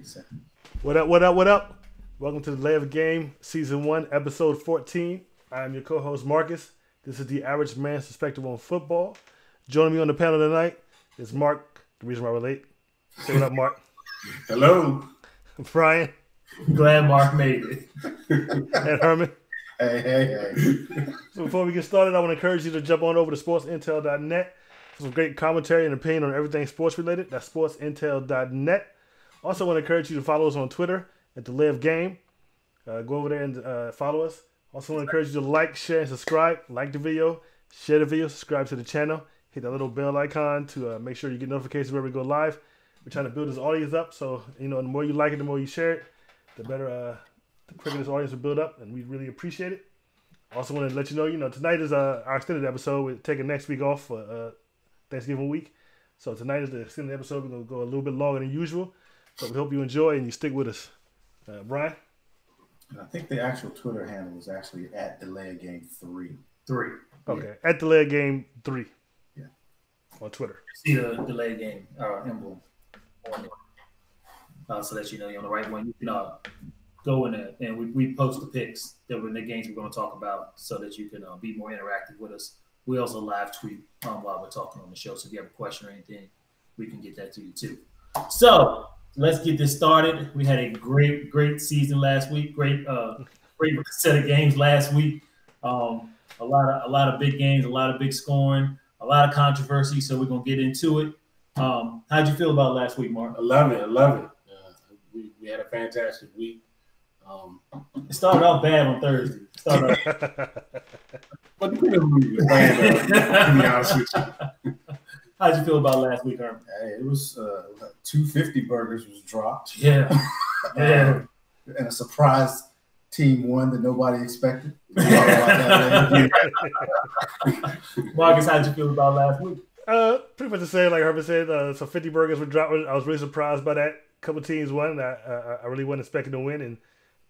seconds. What up, what up, what up? Welcome to the Lay of the Game, Season 1, Episode 14. I am your co-host, Marcus. This is the average man's perspective on football. Joining me on the panel tonight is Mark, the reason why we're late. Say what up, Mark. Hello. Brian. Glad Mark made it. And Herman. Hey. So before we get started, I want to encourage you to jump on over to sportsintel.net for some great commentary and opinion on everything sports related. That's sportsintel.net. Also want to encourage you to follow us on Twitter at The Lay of Game. Go over there and follow us. Also want to encourage you to like, share, and subscribe. Like the video, share the video, subscribe to the channel. Hit that little bell icon to make sure you get notifications whenever we go live. We're trying to build this audience up, so the more you like it, the more you share it, the better, the quicker this audience will build up, and we really appreciate it. Also want to let you know, tonight is our extended episode. We're taking next week off for Thanksgiving week. So tonight is the extended episode. We're going to go a little bit longer than usual. So we hope you enjoy and you stick with us. Brian? I think the actual Twitter handle is actually at Delay Game 3. Okay, at Delay Game 3. Yeah. On Twitter. See the delay game emblem on there. So that you're on the right one. You can go in there and we post the picks that were in the games we're going to talk about so that you can be more interactive with us. We also live tweet while we're talking on the show. So if you have a question or anything, we can get that to you too. So let's get this started. We had a great season last week. Great set of games last week. A lot of big games, a lot of big scoring, a lot of controversy. So we're gonna get into it. How'd you feel about last week, Mark? I love it. We had a fantastic week. It started off bad on Thursday. But the to be honest with you. How'd you feel about last week, Herman? Hey, it was 250 burgers was dropped. Yeah. And a surprise team won that nobody expected. Marcus, how'd you feel about last week? Pretty much the same, like Herman said. So 50 burgers were dropped. I was really surprised by that. A couple teams won. I really wasn't expecting to win, and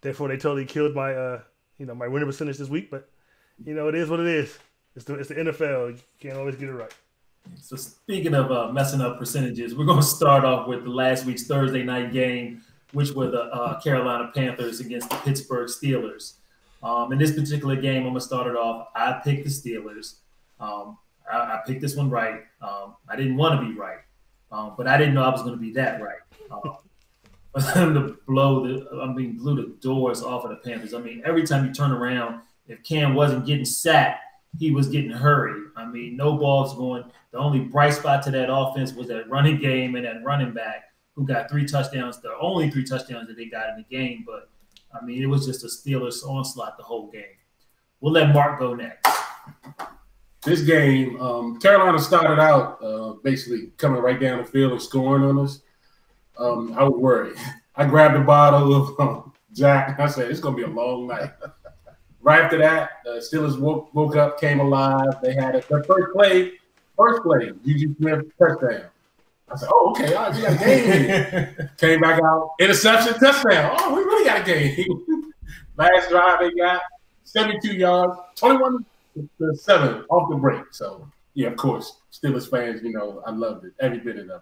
therefore they totally killed my my winning percentage this week. But it is what it is. It's the NFL. You can't always get it right. So speaking of messing up percentages, we're going to start off with the last week's Thursday night game, which were the Carolina Panthers against the Pittsburgh Steelers. In this particular game, I'm going to start it off. I picked the Steelers. I picked this one right. I didn't want to be right, but I didn't know I was going to be that right. For them to blew the doors off of the Panthers. I mean, every time you turn around, if Cam wasn't getting sacked, he was getting hurried. I mean, no balls going. The only bright spot to that offense was that running game and that running back who got 3 touchdowns. The only 3 touchdowns that they got in the game. But, I mean, it was just a Steelers onslaught the whole game. We'll let Mark go next. This game, Carolina started out basically coming right down the field and scoring on us. I was worried. I grabbed a bottle of Jack. I said, it's going to be a long night. Right after that, the Steelers woke up, came alive. They had their first play, Juju Smith touchdown. I said, oh, okay, all right, we got a game here. Came back out, interception, touchdown. Oh, we really got a game. Last drive they got 72 yards, 21-7 off the break. So, yeah, of course, Steelers fans, I loved it, every bit of it.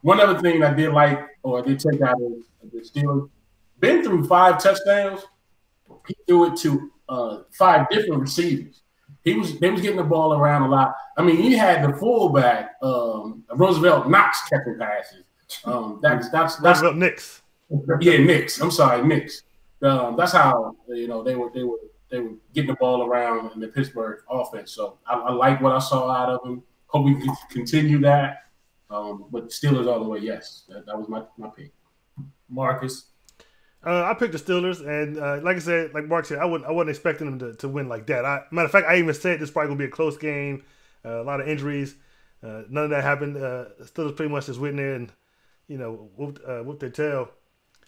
One other thing I did like, or I did take out of the Steelers, been through 5 touchdowns. He threw it to 5 different receivers. They was getting the ball around a lot. I mean, he had the fullback, Roosevelt Knox catching passes. That's Roosevelt Nix. Yeah, Nix. I'm sorry, Nix. That's how they were getting the ball around in the Pittsburgh offense. So I like what I saw out of him. Hope we can continue that. But Steelers all the way, yes. That was my pick. Marcus. I picked the Steelers, and like I said, like Mark said, I wasn't expecting them to win like that. Matter of fact, I even said this is probably gonna be a close game, a lot of injuries. None of that happened. Steelers pretty much just went in there and whooped their tail.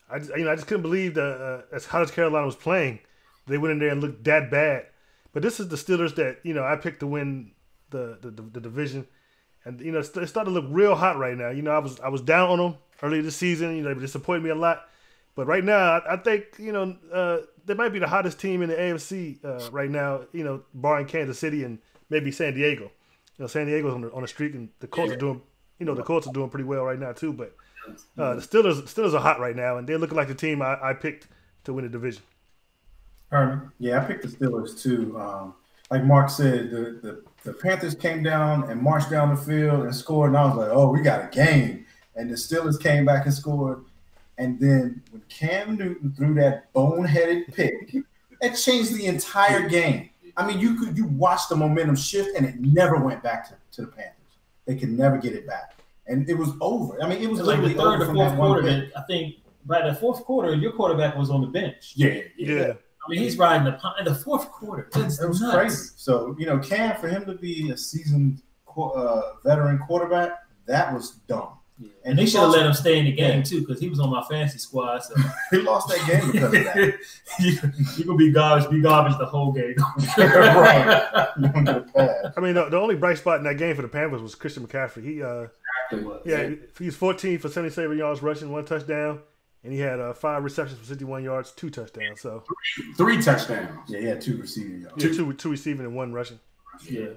I just couldn't believe that as hot as Carolina was playing, they went in there and looked that bad. But this is the Steelers that I picked to win the division, and it's starting to look real hot right now. I was down on them earlier this season. They disappointed me a lot. But right now, I think, they might be the hottest team in the AFC right now, barring Kansas City and maybe San Diego. San Diego's on the streak, and the Colts are doing you know, the Colts are doing pretty well right now too. But the Steelers are hot right now, and they're looking like the team I picked to win the division. Herman. Yeah, I picked the Steelers too. Like Mark said, the Panthers came down and marched down the field and scored, and I was like, oh, we got a game. And the Steelers came back and scored. And then when Cam Newton threw that boneheaded pick, it changed the entire game. I mean, you watched the momentum shift, and it never went back to the Panthers. They could never get it back. And it was over. I mean, it was like the third or fourth quarter. I think by the fourth quarter, your quarterback was on the bench. Yeah. I mean, he's riding in the fourth quarter. It was nuts. Crazy. So, you know, Cam, for him to be a seasoned veteran quarterback, that was dumb. Yeah. And they should have let him stay in the game too, because he was on my fantasy squad. So he lost that game because of that. You're gonna be garbage the whole game. Right. I mean, the only bright spot in that game for the Panthers was Christian McCaffrey. He's 14 for 77 yards rushing, 1 touchdown, and he had 5 receptions for 51 yards, 2 touchdowns. So 3 touchdowns. Yeah, he had 2 receiving yards. Yeah, two receiving and 1 rushing. Yeah.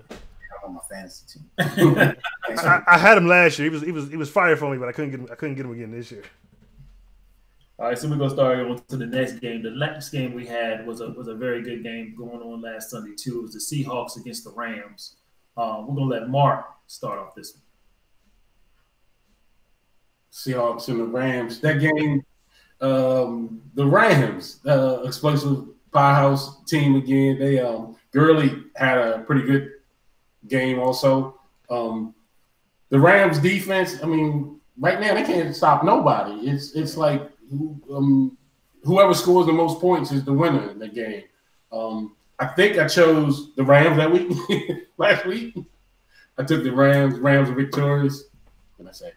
On my fantasy team. I had him last year. He was fire for me, but I couldn't get him again this year. All right, so we're gonna start on to the next game. The next game we had was a very good game going on last Sunday too. It was the Seahawks against the Rams. We're gonna let Mark start off this one. Seahawks and the Rams. That game, the Rams, explosive powerhouse team again. They Gurley had a pretty good game also. The Rams defense, I mean, right now they can't stop nobody. It's like whoever scores the most points is the winner in the game. I think I chose the Rams that week last week. I took the Rams. Rams are victorious. What can I say?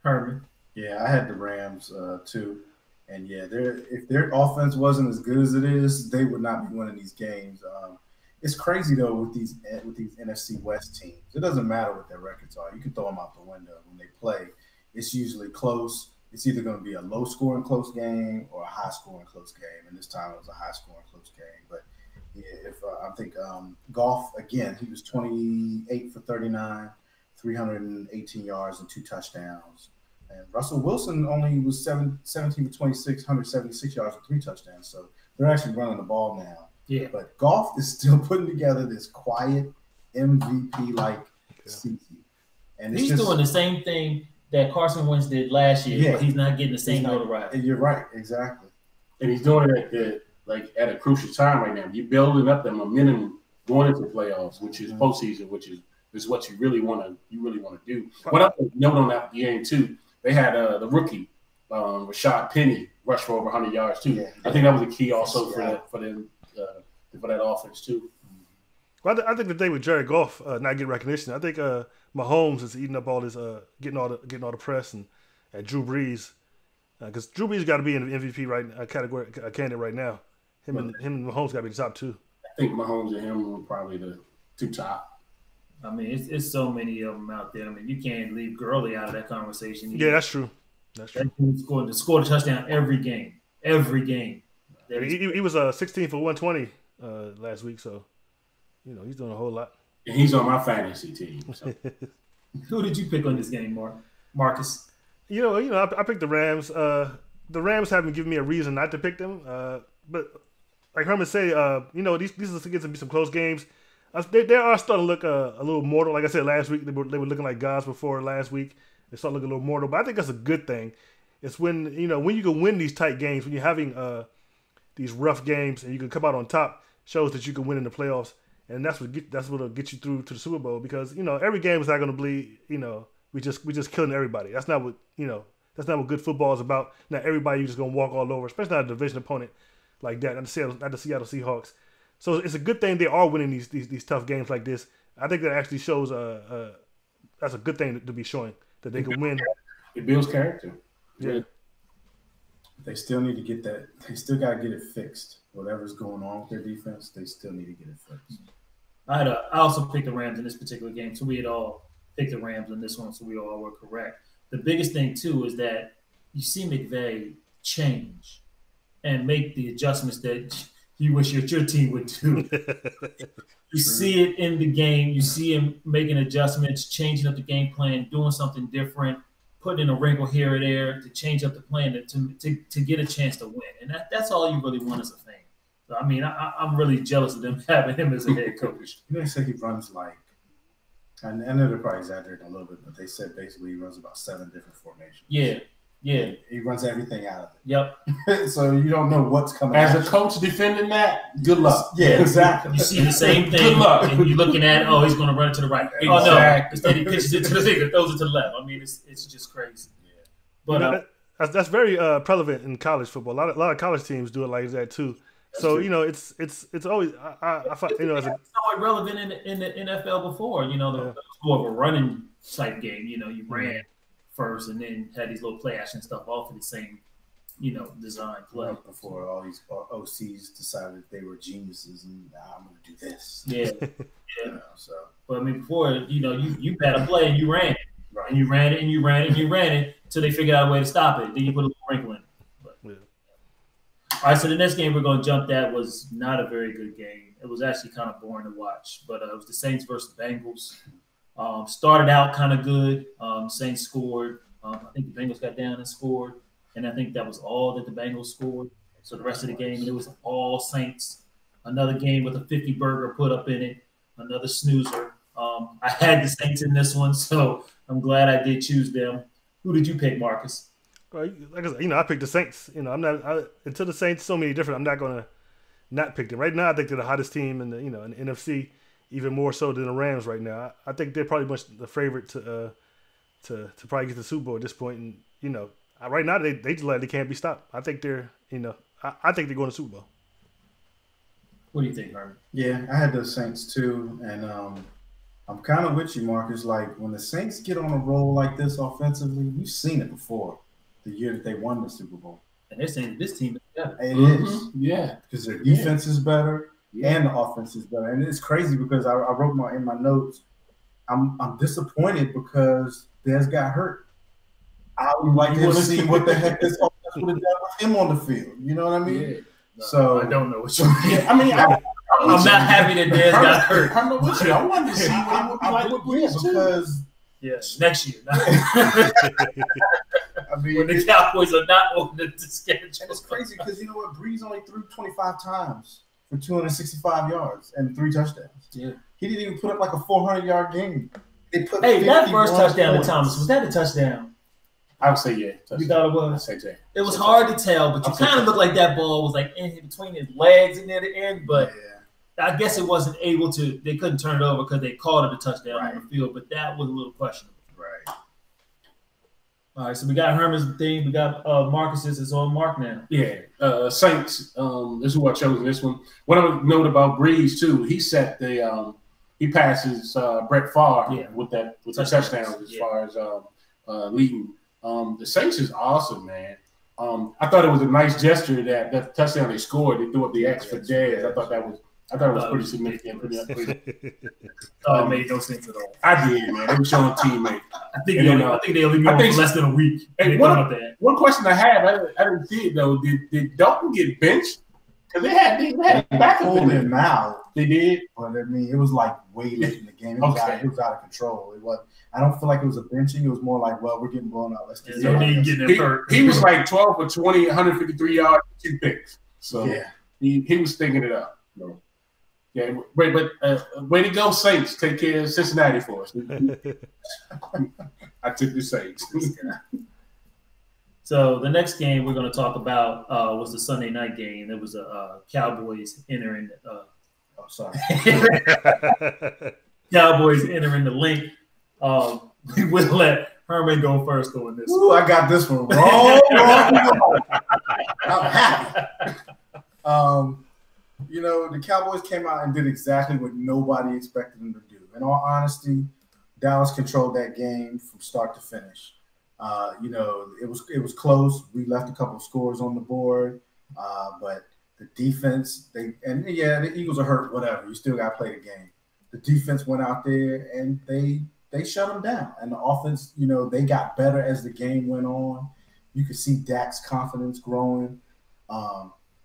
Herman. Yeah, I had the Rams too. And yeah, if their offense wasn't as good as it is, they would not be winning these games. It's crazy though with these NFC West teams. It doesn't matter what their records are. You can throw them out the window when they play. It's usually close. It's either going to be a low-scoring close game or a high-scoring close game. And this time it was a high-scoring close game. But yeah, I think Goff again, he was 28 for 39, 318 yards and 2 touchdowns. And Russell Wilson only was 17 for 26, 176 yards and 3 touchdowns. So they're actually running the ball now. Yeah. But Goff is still putting together this quiet MVP-like season. And he's doing the same thing that Carson Wentz did last year, but he's not getting the same notoriety. You're right, exactly. And he's doing it at a crucial time right now. You're building up the momentum going into the playoffs, which is postseason, which is what you really want to do. What I note on that game too, they had the rookie Rashad Penny rush for over 100 yards too. Yeah. I think that was a key also for that offense too. Well, I think the thing with Jared Goff not getting recognition, I think Mahomes is eating up all this, getting all the press, and Drew Brees, because Drew Brees got to be in the MVP category candidate right now. Him and Mahomes got to be the top 2. I think Mahomes and him are probably the 2 top. I mean, it's so many of them out there. I mean, you can't leave Gurley out of that conversation. Yeah, that's true. That's true. He scored a touchdown every game. Every game. He was 16 for 120 last week, so he's doing a whole lot. And he's on my fantasy team. So. Who did you pick on this game, Marcus? I picked the Rams. The Rams haven't given me a reason not to pick them. But like Herman say, these are going to be some close games. They are starting to look a little mortal. Like I said last week, they were looking like gods before last week. They start looking a little mortal. But I think that's a good thing. It's when you can win these tight games, when you're having these rough games and you can come out on top, shows that you can win in the playoffs. And that's what'll get you through to the Super Bowl, because every game is not going to be we just killing everybody. That's not what good football is about. Not everybody you just going to walk all over, especially not a division opponent like that. Not the Seattle Seahawks. So it's a good thing they are winning these tough games like this. I think that actually shows that's a good thing to be showing that they can win. It builds character. Yeah. They still need to get that. They still got to get it fixed. Whatever's going on with their defense, they still need to get it fixed. I also picked the Rams in this particular game, so we had all picked the Rams in this one, so we all were correct. The biggest thing, too, is that you see McVay change and make the adjustments that you wish your team would do. You see it in the game. You see him making adjustments, changing up the game plan, doing something different, putting in a wrinkle here or there to change up the plan to get a chance to win. And that's all you really want as a fan. So, I mean, I'm really jealous of them having him as a head coach. They say he runs like, and I know they're probably exaggerating a little bit, but they said basically he runs about 7 different formations. Yeah. He runs everything out of Yep. it. So you don't know what's coming. As a coach defending that, good luck. Yeah, exactly. You see the same thing, Good luck. and you're looking at, oh, he's going to run it to the right. Oh, no. Exactly. Instead, he pitches it to the thing that throws it to the left. I mean, it's just crazy. Yeah. But that's very prevalent in college football. A lot of college teams do it like that too. So it's always I find as a somewhat relevant in the NFL before. It was more of a running type game. You ran first and then had these little play action stuff off of the same design play. Before all these OCs decided they were geniuses and I'm going to do this. Yeah. So, but I mean, before you had a play and you ran it, right. and you ran it and you ran it and you ran it until they figured out a way to stop it. Then you put a little wrinkle in it. All right, so the next game we're going to jump at was not a very good game. It was actually kind of boring to watch, but it was the Saints versus the Bengals. Started out kind of good. Saints scored. I think the Bengals got down and scored, and I think that was all that the Bengals scored. So the rest of the game, it was all Saints. Another game with a 50-burger put up in it, another snoozer. I had the Saints in this one, so I'm glad I did choose them. Who did you pick, Marcus? Like I said, I picked the Saints. I'm not until the Saints so many different. I'm not gonna not pick them. Right now, I think they're the hottest team in the in the NFC, even more so than the Rams right now. I think they're probably much the favorite to probably get the Super Bowl at this point. And right now they just like they can't be stopped. I think they're I think they're going to Super Bowl. What do you think, Herman? Yeah, I had the Saints too, and I'm kind of with you, Marcus. Like when the Saints get on a roll like this offensively, we've seen it before. The year that they won the Super Bowl. And they're saying this team is better. It is. Yeah. Because their defense is better and the offense is better. And it's crazy because I wrote in my notes, I'm disappointed because Dez got hurt. I would like to see what the heck this offense would have done with him on the field. You know what I mean? Yeah. No, so I don't know what you mean. Yeah, I mean, I'm not happy that Dez got hurt. I'm not with you. I wanted to see what it would be like with Breeze too. Because next year. I mean, when the Cowboys are not on the schedule. And it's crazy because you know what? Breeze only threw 25 times for 265 yards and 3 touchdowns. Yeah. He didn't even put up like a 400-yard game. They put that first touchdown points. to Thomas, was that a touchdown? I would say yeah. You thought it I'd was? say Jay. It was hard to tell, but you kind of looked like that ball was like in between his legs and near the end, but I guess it wasn't able to. They couldn't turn it over because they called it a touchdown on the field, but that was a little questionable. Right. All right, so we got Herman's thing. We got Marcus's. It's on Mark now. Yeah, Saints. This is who I chose in this one. What I would note about Breeze too, he set the he passes Brett Favre with the touchdowns as far as leading. The Saints is awesome, man. I thought it was a nice gesture that touchdown they scored. They threw up the X for Dez. I thought it was pretty significant. It made no sense at all. I did, man. They were showing teammate. I think they only moved for less than a week. Hey, one question I have, I didn't see it though. Did Dalton get benched? Because they had back pulled him out. They did, but I mean, it was like way late in the game. It was out of control. It was. I don't feel like it was a benching. It was more like, well, we're getting blown out. Let's get He was like 12 for 20, 153 yards, 2 picks. So he was thinking it up. No. Yeah, but way to go, Saints. Take care of Cincinnati for us. I took the Saints. So the next game we're going to talk about was the Sunday night game. It was a Cowboys entering. Cowboys entering the link. We will let Herman go first on this. Ooh, I got this one wrong. I'm happy. The Cowboys came out and did exactly what nobody expected them to do. In all honesty, Dallas controlled that game from start to finish. It was close. We left a couple of scores on the board, but the defense, the Eagles are hurt, whatever. You still got to play the game. The defense went out there and they shut them down. And the offense, they got better as the game went on. You could see Dak's confidence growing.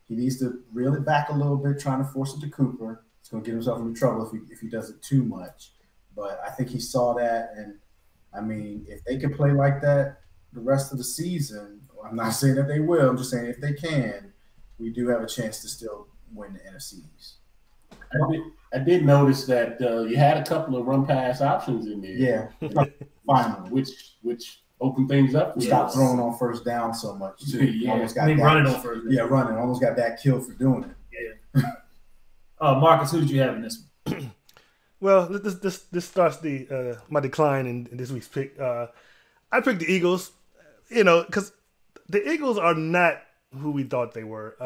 He needs to reel it back a little bit, trying to force it to Cooper. He's going to get himself into trouble if he does it too much. But I think he saw that, and I mean, if they can play like that the rest of the season, I'm not saying that they will. I'm just saying if they can, we do have a chance to still win the NFC East. I did notice that you had a couple of run pass options in there. Yeah, finally, which opened things up. Stop throwing on first down so much. Too. Yeah, almost got running on first down. Yeah, running. Almost got that killed for doing it. Yeah. Marcus, who did you have in this one? Well, this starts my decline in this week's pick. I picked the Eagles, because the Eagles are not who we thought they were.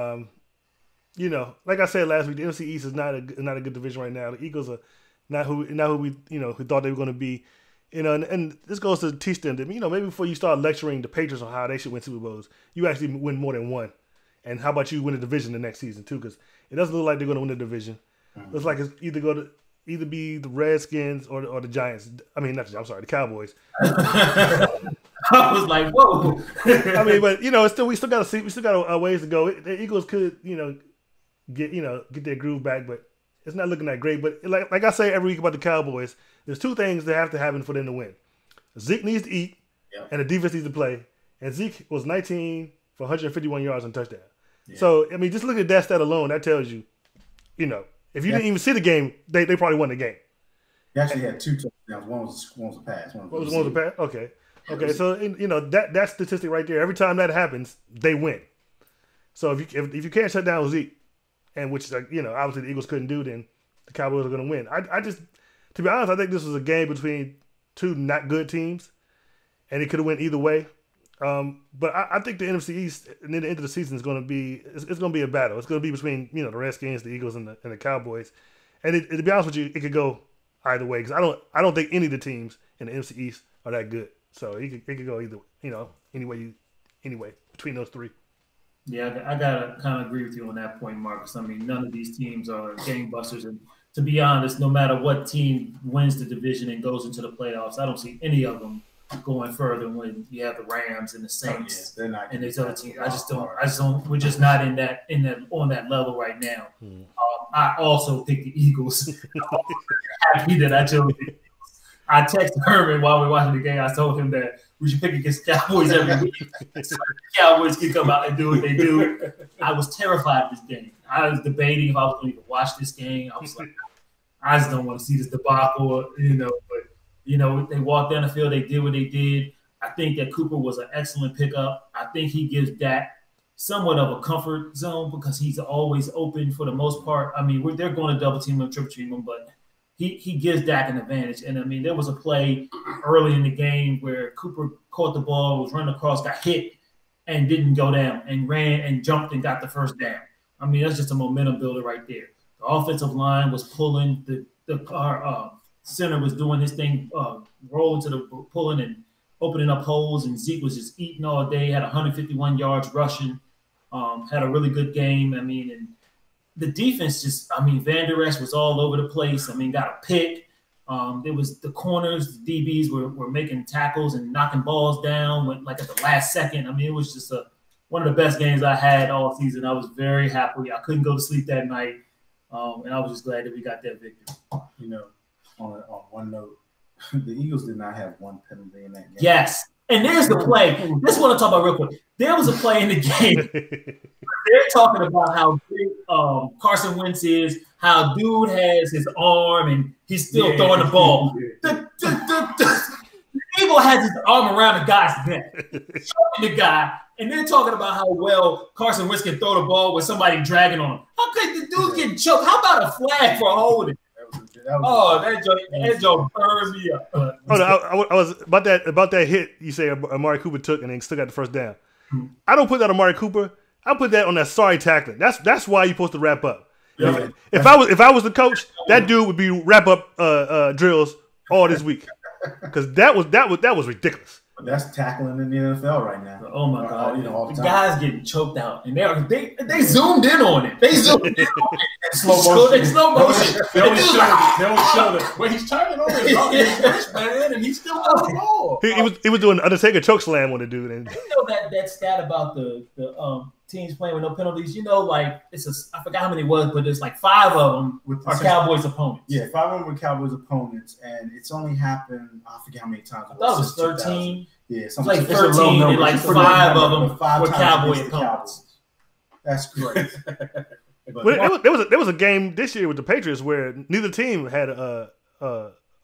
Like I said last week, the NFC East is not a good division right now. The Eagles are not who we who thought they were going to be. And this goes to teach them that maybe before you start lecturing the Patriots on how they should win Super Bowls, you actually win more than one. And how about you win a division the next season too? Because it doesn't look like they're going to win the division. Mm-hmm. Looks like it's either be the Redskins or the Giants. I mean, the Cowboys. I was like, whoa. I mean, but we still got to see. We still got a ways to go. The Eagles could get their groove back, but it's not looking that great. But like I say every week about the Cowboys, there's two things that have to happen for them to win. Zeke needs to eat, and the defense needs to play. And Zeke was 19 for 151 yards and touchdown. Yeah. So I mean, just look at that stat alone. That tells you, if you didn't even see the game, they probably won the game. He actually had two touchdowns. One was a pass. One was a pass. Okay. So that statistic right there. Every time that happens, they win. So if you can't shut down Zeke, and which obviously the Eagles couldn't do, then the Cowboys are going to win. I just, to be honest, I think this was a game between two not good teams, and it could have went either way. But I think the NFC East near the end of the season is going to be it's going to be a battle. It's going to be between the Redskins, the Eagles, and the Cowboys. And to be honest with you, it could go either way because I don't think any of the teams in the NFC East are that good. So it could go either anyway between those three. Yeah, I gotta kind of agree with you on that point, Marcus. I mean, none of these teams are gangbusters, and to be honest, no matter what team wins the division and goes into the playoffs, I don't see any of them going further when you have the Rams and the Saints and these other teams. I just don't. We're just not on that level right now. I also picked the Eagles. I'm happy that I chose the Eagles. I texted Herman while we were watching the game. I told him that we should pick against Cowboys every week. So the Cowboys can come out and do what they do. I was terrified of this game. I was debating if I was going to watch this game. I was like, I just don't want to see this debacle, But they walked down the field. They did what they did. I think that Cooper was an excellent pickup. I think he gives Dak somewhat of a comfort zone because he's always open for the most part. I mean, they're going to double team him, triple team him, but he gives Dak an advantage. And, I mean, there was a play early in the game where Cooper caught the ball, was running across, got hit, and didn't go down, and ran and jumped and got the first down. I mean, that's just a momentum builder right there. The offensive line was pulling. The center was doing his thing, rolling to the pulling and opening up holes, and Zeke was just eating all day, had 151 yards rushing, had a really good game. I mean, and the defense Van Der Esch was all over the place. I mean, got a pick. There was the corners, the DBs were making tackles and knocking balls down, went like at the last second. I mean, it was just one of the best games I had all season. I was very happy. I couldn't go to sleep that night, and I was just glad that we got that victory. On one note, the Eagles did not have one penalty in that game. Yes. And there's the play. This is what I'm talking about real quick. There was a play in the game. They're talking about how big Carson Wentz is, how dude has his arm and he's still throwing the ball. The Eagle has his arm around the guy's neck, choking the guy, and they're talking about how well Carson Wentz can throw the ball with somebody dragging on him. How could the dude get choked? How about a flag for holding? That joke burned me up. I was about that hit you say Amari Cooper took and then still got the first down. I don't put that on Amari Cooper. I put that on that sorry tackling. That's why you're supposed to wrap up. Yeah. If I was the coach, that dude would be wrap up drills all this week because that was ridiculous. That's tackling in the NFL right now. Oh my God! The guys getting choked out, and they zoomed in on it. They zoomed in on it. Slow motion. They don't show it. When he's turning over his wrist, man, and he's still on the ball. He was doing Undertaker choke slam on the dude. And you know that stat about the teams playing with no penalties. You know, like I forgot how many it was, but there's like 5 of them are Cowboys opponents. Yeah, 5 of them were Cowboys opponents, and it's only happened. I forget how many times. I thought it was 13. Yeah, it's like 13, and like 5 of them were Cowboy opponents. That's great. There was a game this year with the Patriots where neither team had a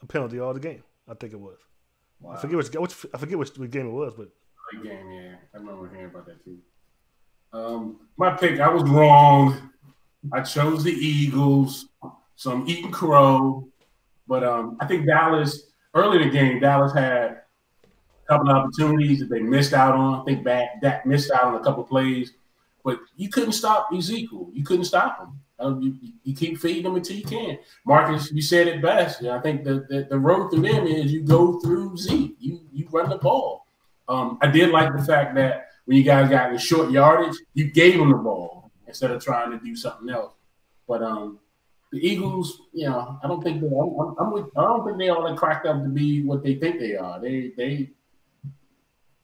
penalty all the game. I think it was. Wow. I forget which game it was, but great game. Yeah, I remember hearing about that too. My pick, I was wrong. I chose the Eagles, so I'm eating crow. But I think Dallas, early in the game, Dallas had a couple of opportunities that they missed out on. I think Dak missed out on a couple of plays. But you couldn't stop Ezekiel. You couldn't stop him. You keep feeding him until you can. Marcus, you said it best. I think the road through them is you go through Zeke. You run the ball. I did like the fact that when you guys got in short yardage, you gave them the ball instead of trying to do something else. But the Eagles, I don't think I don't think they all that cracked up to be what they think they are. They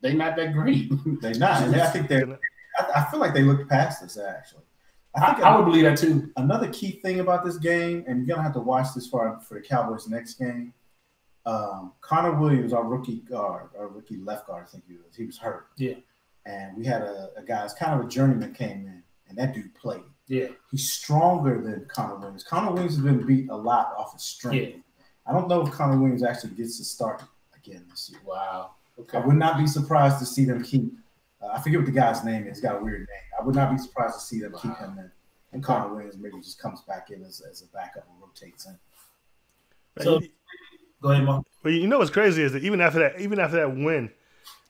not that great. They're not. And I think I feel like they looked past us actually. I would believe that too. Another key thing about this game, and you're gonna have to watch this for the Cowboys' next game. Connor Williams, our rookie left guard, I think he was hurt. Yeah. And we had a guy, it's kind of a journeyman, came in, and that dude played. Yeah. He's stronger than Connor Williams. Connor Williams has been beat a lot off his strength. Yeah. I don't know if Connor Williams actually gets to start again this year. Wow. Okay. I would not be surprised to see them keep. I forget what the guy's name is. He's got a weird name. I would not be surprised to see them keep him in. And Connor Williams maybe just comes back in as a backup and rotates in. So, go ahead, Mark. Well, you know what's crazy is that even after that win,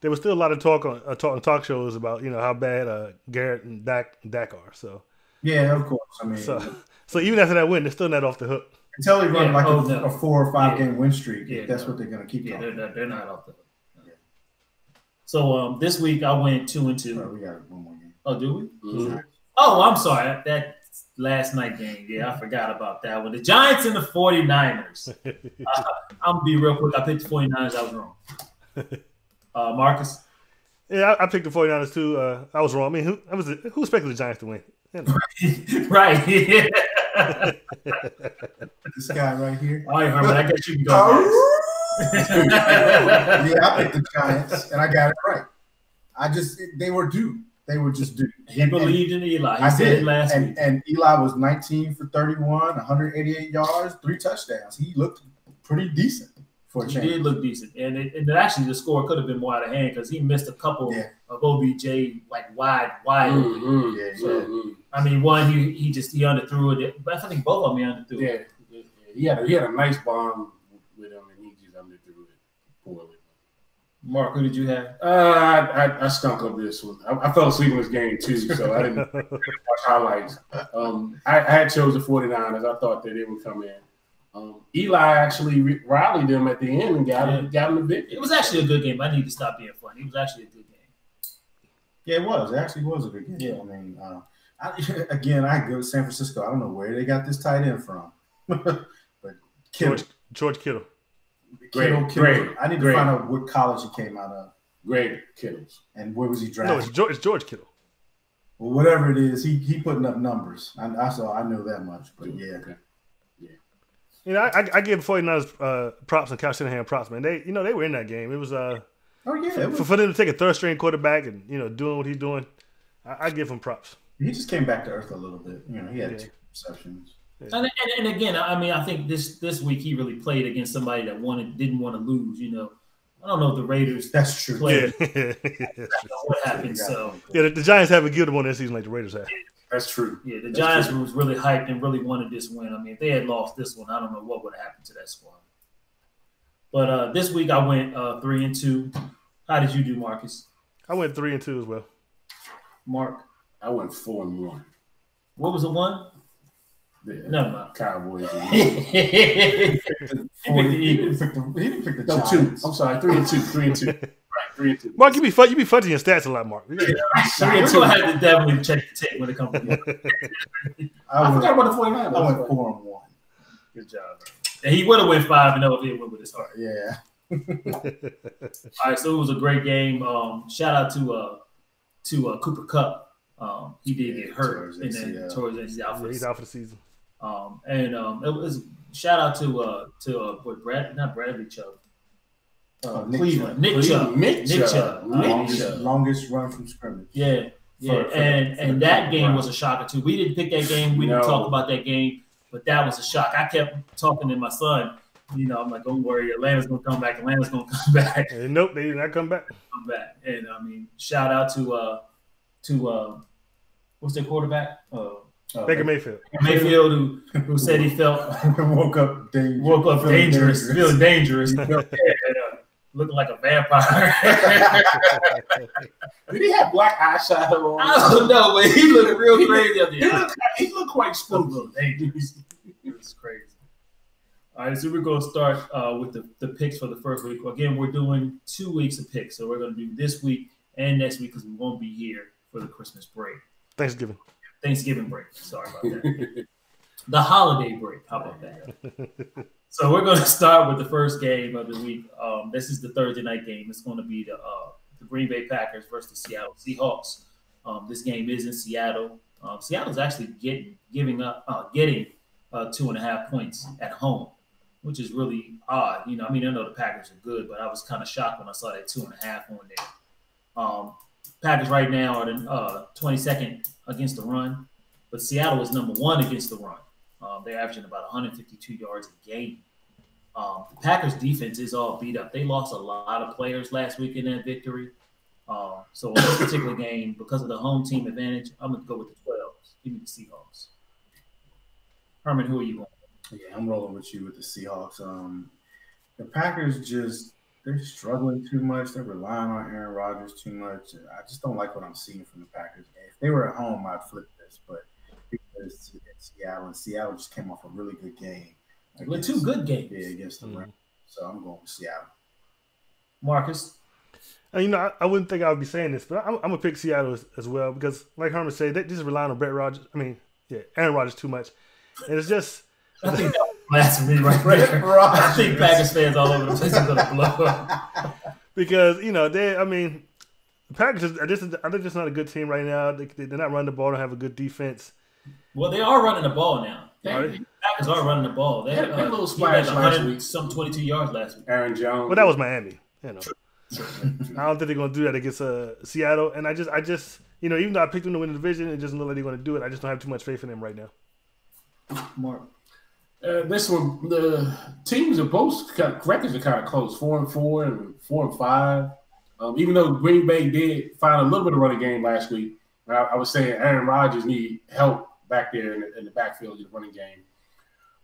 there was still a lot of talk on talk shows about how bad Garrett and Dak are. So yeah, of course. I mean, so even after that win, they're still not off the hook until they run a 4 or 5 game win streak. Yeah, that's what they're going to keep. Yeah, they're not off the hook. Yeah. So this week I went 2-2. Oh, we got one more game. Oh, do we? Mm-hmm. Oh, I'm sorry. That last night game. Yeah, I forgot about that one. The Giants and the 49ers. I'm going to be real quick. I picked the 49ers. I was wrong. Marcus? Yeah, I picked the 49ers too. I was wrong. I mean, who expected the Giants to win? Right. This guy right here. All right, Herman, I guess you can go next. Yeah, I picked the Giants, and I got it right. They were due. They were just due. He believed in Eli. He said it last week. And Eli was 19 for 31, 188 yards, 3 touchdowns. He looked pretty decent for a change. He did look decent. And actually the score could have been more out of hand because he missed a couple of OBJ like wide open. Yeah, so, I mean, one he underthrew it, but I think both of them he underthrew. Yeah, he had a nice bomb with him, and he just underthrew it poorly. Mark, who did you have? I stunk up this one. I fell asleep in this game too, so I didn't watch highlights. I had chosen the 49ers. I thought that they would come in. Eli actually rallied them at the end and got him the victory. It was actually a good game. I need to stop being funny. It was actually a good game. Yeah, it was. It actually was a good game. Yeah. I mean, I go to San Francisco. I don't know where they got this tight end from, but George Kittle. Great. I need to find out what college he came out of. Great Kittles. And where was he drafted? No, it's George Kittle. Well, whatever it is, he putting up numbers. I know that much. But yeah. Okay. Yeah. I give 49ers props and Kyle Shanahan props, man. They were in that game. It was for them to take a third string quarterback and doing what he's doing. I give him props. He just came back to earth a little bit. He had 2 receptions. Yeah. And again, I mean, I think this week he really played against somebody that didn't want to lose. I don't know if the Raiders. That's true. Played. What happened? So the Giants haven't given one this season like the Raiders have. That's true. Yeah, the Giants was really hyped and really wanted this win. I mean, if they had lost this one, I don't know what would have happened to that squad. But this week I went 3-2. How did you do, Marcus? I went 3-2 as well. Mark, I went 4-1. what was the one? Never mind. Cowboys. He picked the Eagles. He didn't pick the No, Giants. 2. I'm sorry, 3-2. Right, 3-2. Mark, you be fudging your stats a lot, Mark. We're gonna have to definitely check the tape when it comes to that. I forgot about the 49ers. I went 4-1. Good job. And he would have went 5-0 if he went with his heart. Yeah. All right, so it was a great game. Shout out to Cooper Kupp. He did get hurt, and then towards he's out for he's out for the season. It was shout out to what Bradley Chubb. Nick Chubb. Longest run from scrimmage. Yeah. And that game was a shocker too. We didn't pick that game. We didn't talk about that game, but that was a shock. I kept talking to my son. I'm like, don't worry, Atlanta's gonna come back. And nope, they did not come back. And I mean, shout out to what's their quarterback? Baker Mayfield. Mayfield, who said he felt woke up dangerous, feeling dangerous. Looking like a vampire. Did he have black eyeshadow on? I don't know, but he looked real crazy up there. He looked quite spooky. It was crazy. All right, so we're going to start with the picks for the first week. Again, we're doing 2 weeks of picks. So we're going to do this week and next week because we won't be here for the Christmas break. Thanksgiving break. Sorry about that. The holiday break. How about that? So we're going to start with the first game of the week. This is the Thursday night game. It's going to be the Green Bay Packers versus the Seattle Seahawks. This game is in Seattle. Seattle's actually getting 2.5 points at home, which is really odd. I know the Packers are good, but I was kind of shocked when I saw that 2.5 on there. Packers right now are the 22nd against the run, but Seattle is number 1 against the run. They're averaging about 152 yards a game. The Packers defense is all beat up. They lost a lot of players last week in that victory. So in this particular game, because of the home team advantage, I'm going to go with the 12s. Give me the Seahawks. Herman, who are you going with? Yeah, I'm rolling with you with the Seahawks. The Packers they're struggling too much. They're relying on Aaron Rodgers too much. I just don't like what I'm seeing from the Packers. If they were at home, I'd flip this, but because it's Seattle just came off a really good game. Two good games. Yeah, against the Rams. So I'm going with Seattle. Marcus? And, I wouldn't think I would be saying this, but I'm going to pick Seattle as well because, like Herman said, they just rely on Aaron Rodgers too much. And it's just – I think that was blasphemy right there. I think Packers fans all over the place are going to blow up. Because, the Packers are just not a good team right now. They're not running the ball. Don't have a good defense. Well, they are running the ball now. Packers are running the ball. They had a little splash last week. Some 22 yards last week. Aaron Jones. Well, that was Miami. I don't think they're going to do that against Seattle. And I just even though I picked them to win the division, it doesn't look like they're going to do it. I just don't have too much faith in them right now. Mark. This one, the teams are both records are kind of close, 4-4 and 4-5. Even though Green Bay did find a little bit of running game last week, I was saying Aaron Rodgers need help back there in the backfield in the running game.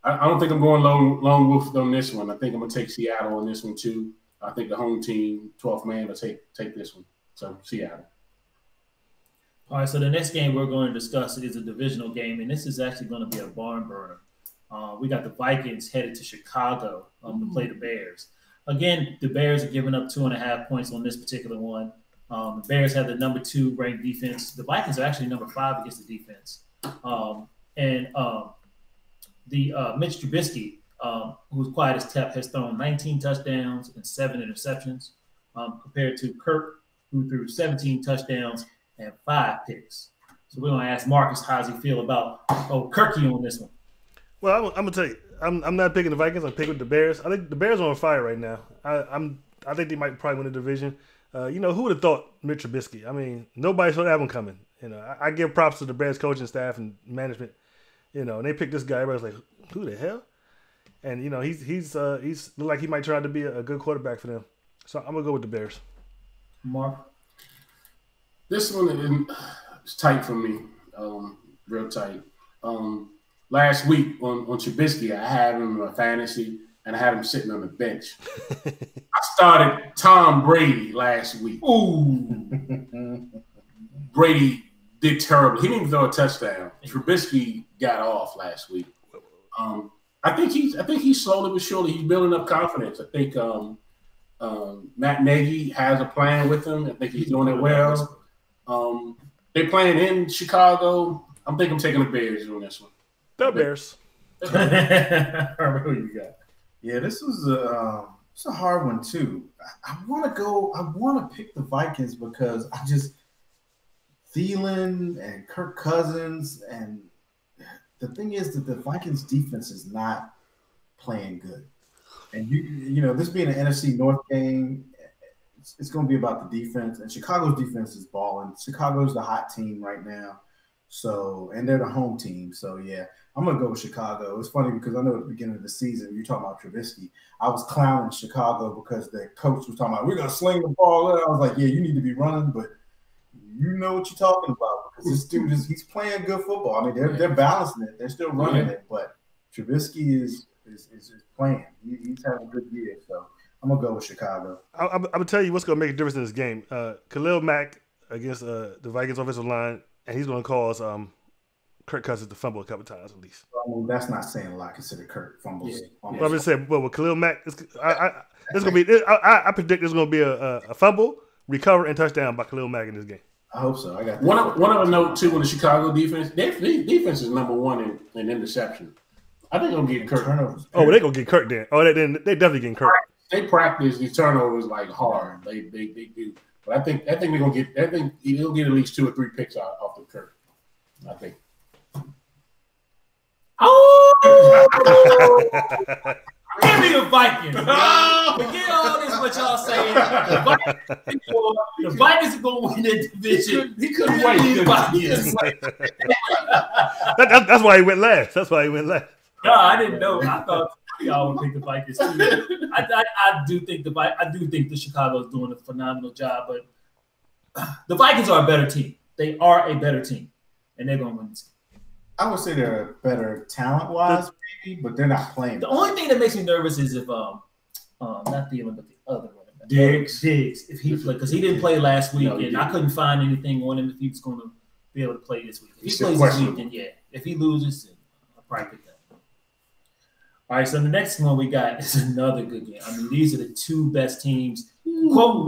I don't think I'm going lone wolf on this one. I think I'm going to take Seattle on this one too. I think the home team, 12th man, will take this one. So Seattle. All right, so the next game we're going to discuss is a divisional game, and this is actually going to be a barn burner. We got the Vikings headed to Chicago to play the Bears. Again, the Bears are giving up 2.5 points on this particular one. The Bears have the number 2 ranked defense. The Vikings are actually number 5 against the defense. Mitch Trubisky, who's quiet as kept, has thrown 19 touchdowns and 7 interceptions, compared to Kirk, who threw 17 touchdowns and 5 picks. So we're going to ask Marcus how does he feel about Kirky on this one. Well, I'm going to tell you, I'm not picking the Vikings. I'm picking the Bears. I think the Bears are on fire right now. I think they might probably win the division. Who would have thought Mitch Trubisky? I mean, nobody saw that one coming. I give props to the Bears coaching staff and management. And they picked this guy. Everybody's like, who the hell? And he's look like he might try to be a good quarterback for them. So I'm gonna go with the Bears. Mark, this one is tight for me, real tight. Last week on Trubisky, I had him in a fantasy, and I had him sitting on the bench. I started Tom Brady last week. Ooh, Brady did terrible. He didn't even throw a touchdown. Trubisky got off last week. I think he's slowly but surely he's building up confidence. I think Matt Nagy has a plan with him. I think he's doing it well. They're playing in Chicago. I think I'm taking the Bears on this one. The Bears. Who you got? Yeah, this was a hard one too. I want to pick the Vikings because Thielen and Kirk Cousins, and the thing is that the Vikings defense is not playing good. And you know, this being an NFC North game, it's going to be about the defense. And Chicago's defense is balling. Chicago's the hot team right now. So, and they're the home team. So, yeah, I'm going to go with Chicago. It's funny because I know at the beginning of the season, you're talking about Trubisky. I was clowning Chicago because the coach was talking about, we're going to sling the ball. And I was like, yeah, you need to be running, but you know what you're talking about because this dude he's playing good football. I mean, they're balancing it. They're still running it, but Trubisky is playing. He's having a good year. So, I'm going to go with Chicago. I'm going to tell you what's going to make a difference in this game. Khalil Mack against the Vikings offensive line, and he's going to cause Kirk Cousins to fumble a couple times at least. Well, that's not saying a lot. Consider Kirk fumbles. Yeah. But I'm just saying, well, with Khalil Mack, I predict there's going to be a fumble, recover, and touchdown by Khalil Mack in this game. I hope so. I got that. One other note, too, on the Chicago defense. Their defense is number one in interception. I think they're going to get Kirk. Turnovers. Oh, they're going to get Kirk then. Oh, they definitely getting Kirk. They practice these turnovers like hard. They do. But I think they're gonna get. I think he'll get at least 2 or 3 picks off the Kirk. I think. Oh! Give me the Vikings. Forget all this what y'all saying. The Vikings are gonna win that division. He couldn't wait. That's why he went last. No, I didn't know. I thought y'all would pick the Vikings too. I do think the Chicago is doing a phenomenal job, but the Vikings are a better team. They are a better team, and they're going to win this game. I would say they're better talent-wise, maybe, but they're not playing. The only thing that makes me nervous is if not Thielen, but the other one, Diggs. If he played, because he didn't play last week, and I couldn't find anything on him if he was going to be able to play this week. If he plays this week, then yeah. If he loses, then I'll probably pick that. All right, so the next one we got is another good game. I mean, these are the 2 best teams. Quote,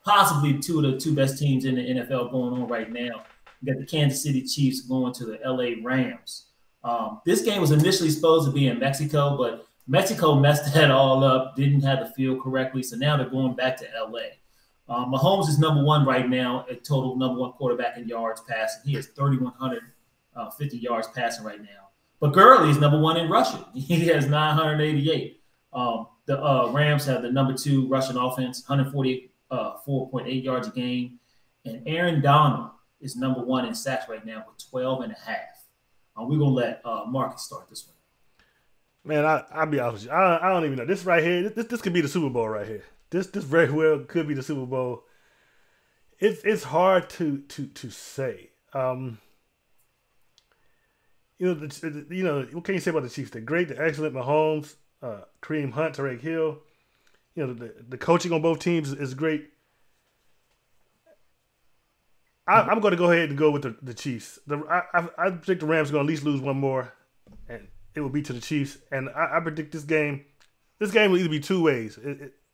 possibly 2 of the 2 best teams in the NFL going on right now. You got the Kansas City Chiefs going to the LA Rams. This game was initially supposed to be in Mexico, but Mexico messed that all up, didn't have the field correctly, so now they're going back to LA. Mahomes is number 1 right now, a total number 1 quarterback in yards passing. He has 3,150 yards passing right now. But Gurley is number 1 in rushing. He has 988. The Rams have the number 2 rushing offense, 144.8 yards a game. And Aaron Donald is number 1 in sacks right now with 12.5. We're going to let Marcus start this one. Man, I'll be honest with you. I don't even know. This right here, this could be the Super Bowl right here. This very well could be the Super Bowl. It's hard to say. What can you say about the Chiefs? They're great, they're excellent. Mahomes, Kareem Hunt, Tyreek Hill. The coaching on both teams is great. I'm going to go ahead and go with the Chiefs. I predict the Rams are going to at least lose 1 more, and it will be to the Chiefs. And I predict this game will either be 2 ways,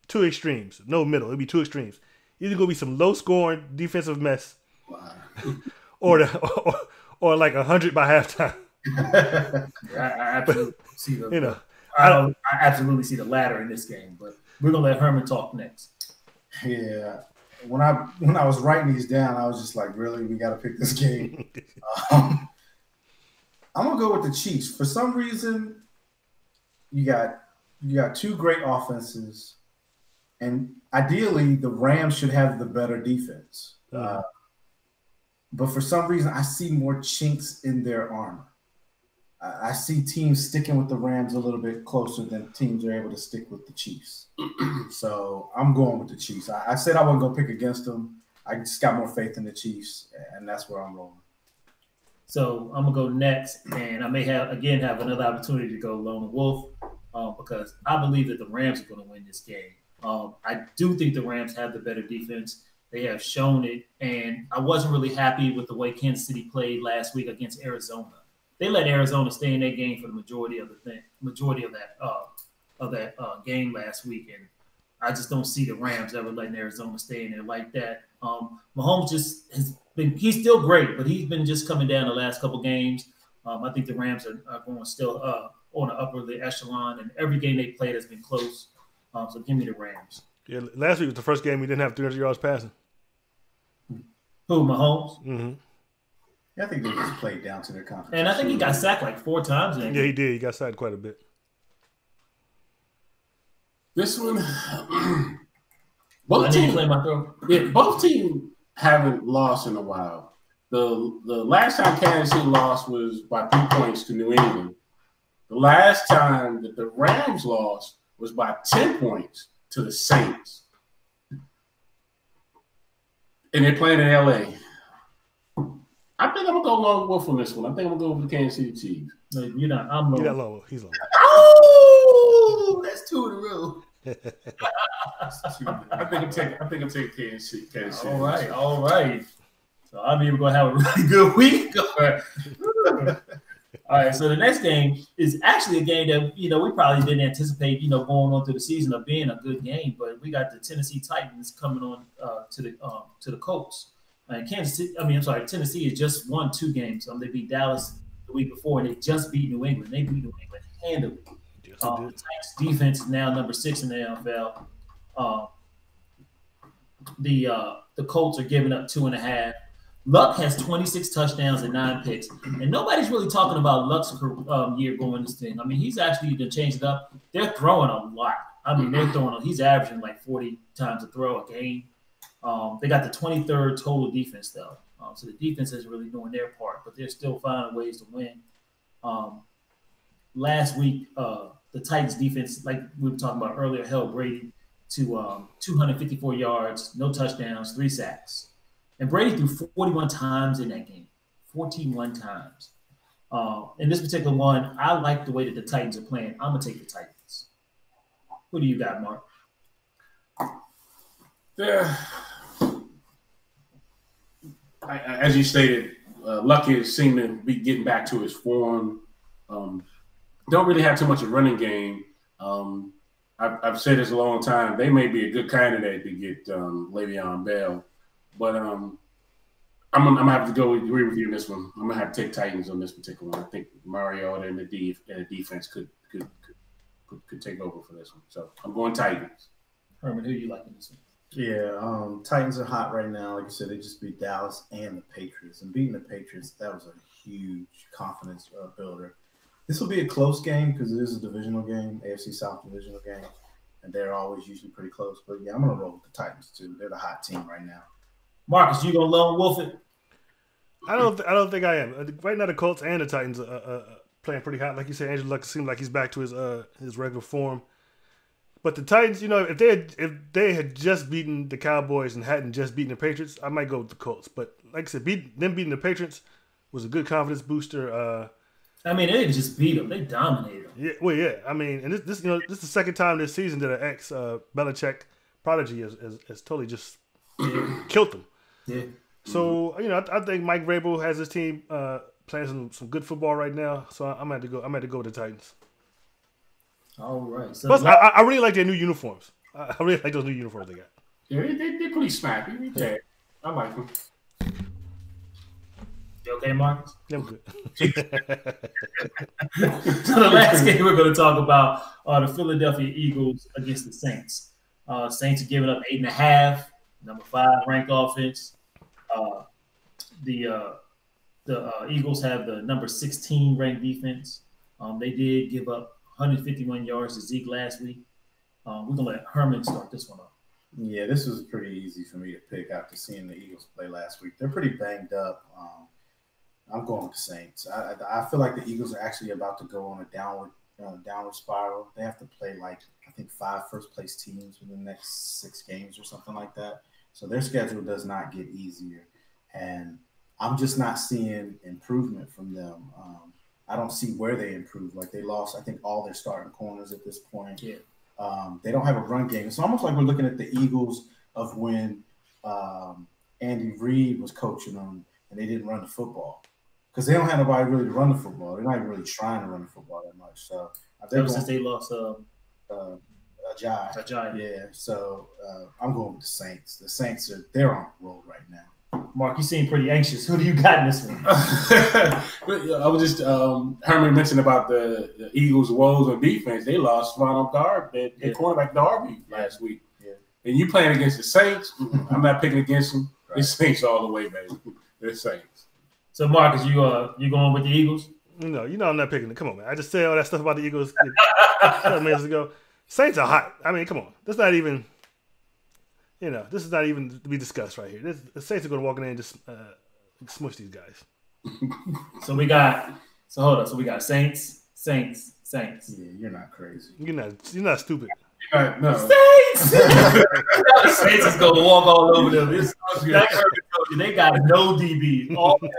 2 extremes, no middle. It'll be 2 extremes. Either going to be some low-scoring defensive mess, or like 100 by halftime. I absolutely see the I absolutely see the latter in this game, but we're gonna let Herman talk next. Yeah, when I was writing these down, I was just like, really, we got to pick this game. I'm gonna go with the Chiefs. For some reason, you got 2 great offenses, and ideally, the Rams should have the better defense. But for some reason, I see more chinks in their armor. I see teams sticking with the Rams a little bit closer than teams are able to stick with the Chiefs. So I'm going with the Chiefs. I said I wasn't going to pick against them. I just got more faith in the Chiefs, and that's where I'm rolling. So I'm going to go next, and I may have another opportunity to go Lone Wolf because I believe that the Rams are going to win this game. I do think the Rams have the better defense. They have shown it, and I wasn't really happy with the way Kansas City played last week against Arizona. They let Arizona stay in that game for the majority of that game last week, and I just don't see the Rams ever letting Arizona stay in there like that. Mahomes he's still great, but he's been just coming down the last couple games. I think the Rams are going still on the upper echelon, and every game they played has been close. So give me the Rams. Yeah, last week was the first game we didn't have 300 yards passing. Who, Mahomes? Mm-hmm. Yeah, I think they just played down to their competition. And I think he got sacked like 4 times. In that Yeah, game. he did. He got sacked quite a bit. This one, I both need to teams, play my throw. both teams haven't lost in a while. The last time Kansas City lost was by 3 points to New England. The last time that the Rams lost was by 10 points to the Saints. And they're playing in LA. I think I'm gonna go lone wolf on this one. I think I'm gonna go with the Kansas City Chiefs. No, you're not. I'm He's low. not low. He's low. Oh, that's 2 in a row. I think I'm taking Kansas City. All right. So I'm even gonna have a really good week. All right. So the next game is actually a game that we probably didn't anticipate going on through the season of being a good game, but we got the Tennessee Titans coming on to the Colts. And Tennessee has just won 2 games. They beat Dallas the week before, and they just beat New England. They beat New England handily. Yes, The Titans defense is now number 6 in the NFL. The Colts are giving up 2.5. Luck has 26 touchdowns and 9 picks, and nobody's really talking about Luck's year going this thing. He's actually going to change it up. They're throwing a lot. He's averaging like 40 times a throw a game. They got the 23rd total defense though, so the defense is really doing their part, but they're still finding ways to win. Last week, the Titans defense, like we were talking about earlier, held Brady to 254 yards, no touchdowns, 3 sacks. And Brady threw 41 times in that game, 41 times. In this particular one, I like the way that the Titans are playing. I'm going to take the Titans. Who do you got, Mark? Yeah. As you stated, Luck is seeming to be getting back to his form. Don't really have too much of a running game. I've said this a long time. They may be a good candidate to get Le'Veon Bell. But I'm gonna have to go agree with you on this one. I'm gonna have to take Titans on this particular one. I think Mariota and the defense could take over for this one. So I'm going Titans. Herman, who do you like in this one? Yeah, Titans are hot right now. Like you said, they just beat Dallas and the Patriots. And beating the Patriots, that was a huge confidence builder. This will be a close game because it is a divisional game, AFC South divisional game, and they're always usually pretty close. But yeah, I'm gonna roll with the Titans too. They're the hot team right now. Marcus, you gonna lone wolf it? I don't think I am. Right now, the Colts and the Titans are playing pretty hot. Like you said, Andrew Luck seems like he's back to his regular form. But the Titans, if they had just beaten the Cowboys and hadn't just beaten the Patriots, I might go with the Colts. But like I said, them beating the Patriots was a good confidence booster. They didn't just beat them; they dominated them. Yeah, well, yeah. And this is the second time this season that an ex Belichick prodigy has totally just killed them. Yeah. So I think Mike Vrabel has his team playing some good football right now. So I'm going to go with the Titans. All right. So Plus, I really like their new uniforms. I really like those new uniforms they got. Yeah, they're pretty snappy. Yeah, I like them. You okay, Marcus? Yeah, I'm good. So the last game we're going to talk about are the Philadelphia Eagles against the Saints. Saints are giving up 8.5, number 5 ranked offense. The Eagles have the number 16 ranked defense. They did give up 151 yards to Zeke last week. We're going to let Herman start this one off. Yeah, this was pretty easy for me to pick after seeing the Eagles play last week. They're pretty banged up. I'm going with the Saints. I feel like the Eagles are actually about to go on a downward spiral. They have to play I think 5 first-place teams within the next 6 games or something like that. So their schedule does not get easier. And I'm just not seeing improvement from them. I don't see where they improve. Like they lost, I think, all their starting corners at this point. Yeah. They don't have a run game. It's almost like we're looking at the Eagles of when Andy Reid was coaching them and they didn't run the football. Because they don't have nobody really to run the football. They're not even really trying to run the football that much. So since they lost Ajayi. Yeah. So I'm going with the Saints. The Saints they're on the road right now. Mark, you seem pretty anxious. Who do you got in this one? I was just Herman mentioned about the Eagles' woes on defense. They lost Ronald Darby, their cornerback Darby last week. Yeah. And you playing against the Saints? I'm not picking against them. The Saints all the way, baby. The Saints. So, Marcus, you going with the Eagles? No, I'm not picking it. Come on, man. I just said all that stuff about the Eagles 7 minutes ago. Saints are hot. I mean, come on. That's not even, this is not even to be discussed right here. The Saints are going to walk in there and just smush these guys. So we got Saints. Yeah, you're not crazy. You're not stupid. No. Saints! The Saints is going to walk all over them. They got no DB. All their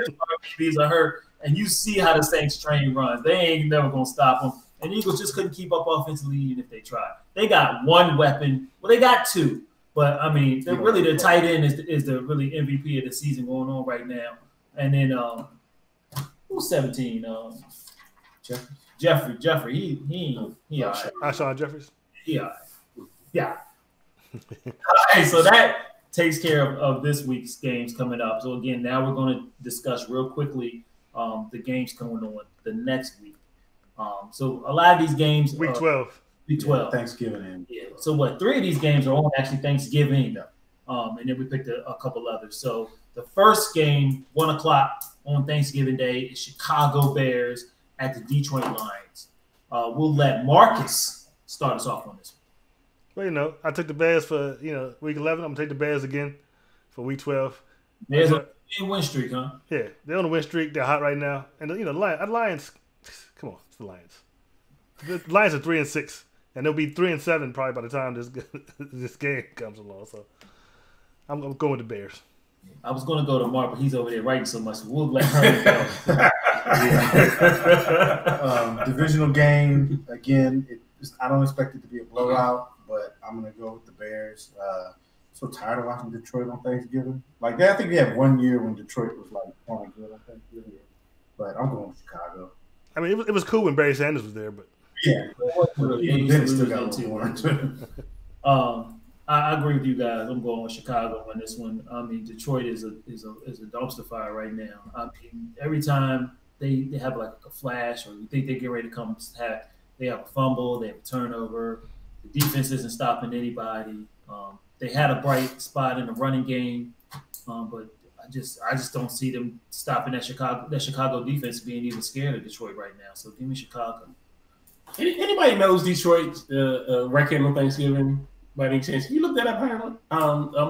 DBs are hurt. And you see how the Saints train runs. They ain't never going to stop them. And the Eagles just couldn't keep up offensively even if they tried. They got one weapon. Well, they got two. But, I mean, their tight end is the really MVP of the season going on right now. And then who's 17? Jeffrey. He all right. Alshon Jeffries? He all right. Yeah. All right, so that takes care of this week's games coming up. So, again, now we're going to discuss real quickly the games coming on the next week. So a lot of these games Week 12. Week 12. Thanksgiving. Yeah. So what? 3 of these games are on actually Thanksgiving. And then we picked a couple others. So the first game, 1 o'clock on Thanksgiving Day, is Chicago Bears at the Detroit Lions. We'll let Marcus start us off on this one. Well, I took the Bears for, week 11. I'm going to take the Bears again for week 12. There's a win streak, huh? Yeah, they're on a win streak. They're hot right now. And, the Lions, come on, it's the Lions. The Lions are 3-6, and they'll be 3-7 probably by the time this game comes along. So I'm going with the Bears. I was going to go to Mark, but he's over there writing so much. We'll let her go. Divisional game, again, I don't expect it to be a blowout, but I'm going to go with the Bears. So tired of watching Detroit on Thanksgiving. I think we had 1 year when Detroit was playing good on Thanksgiving. But I'm going with Chicago. I mean, it was cool when Barry Sanders was there, but yeah, then still got a little more. I agree with you guys. I'm going with Chicago on this one. I mean, Detroit is a dumpster fire right now. I mean, every time they have a flash, or you think they get ready to come, they have a fumble, they have a turnover. The defense isn't stopping anybody. They had a bright spot in the running game, but I just don't see them stopping that Chicago defense being even scared of Detroit right now. So give me Chicago. Anybody knows Detroit's record on Thanksgiving by any chance? Can you look that up,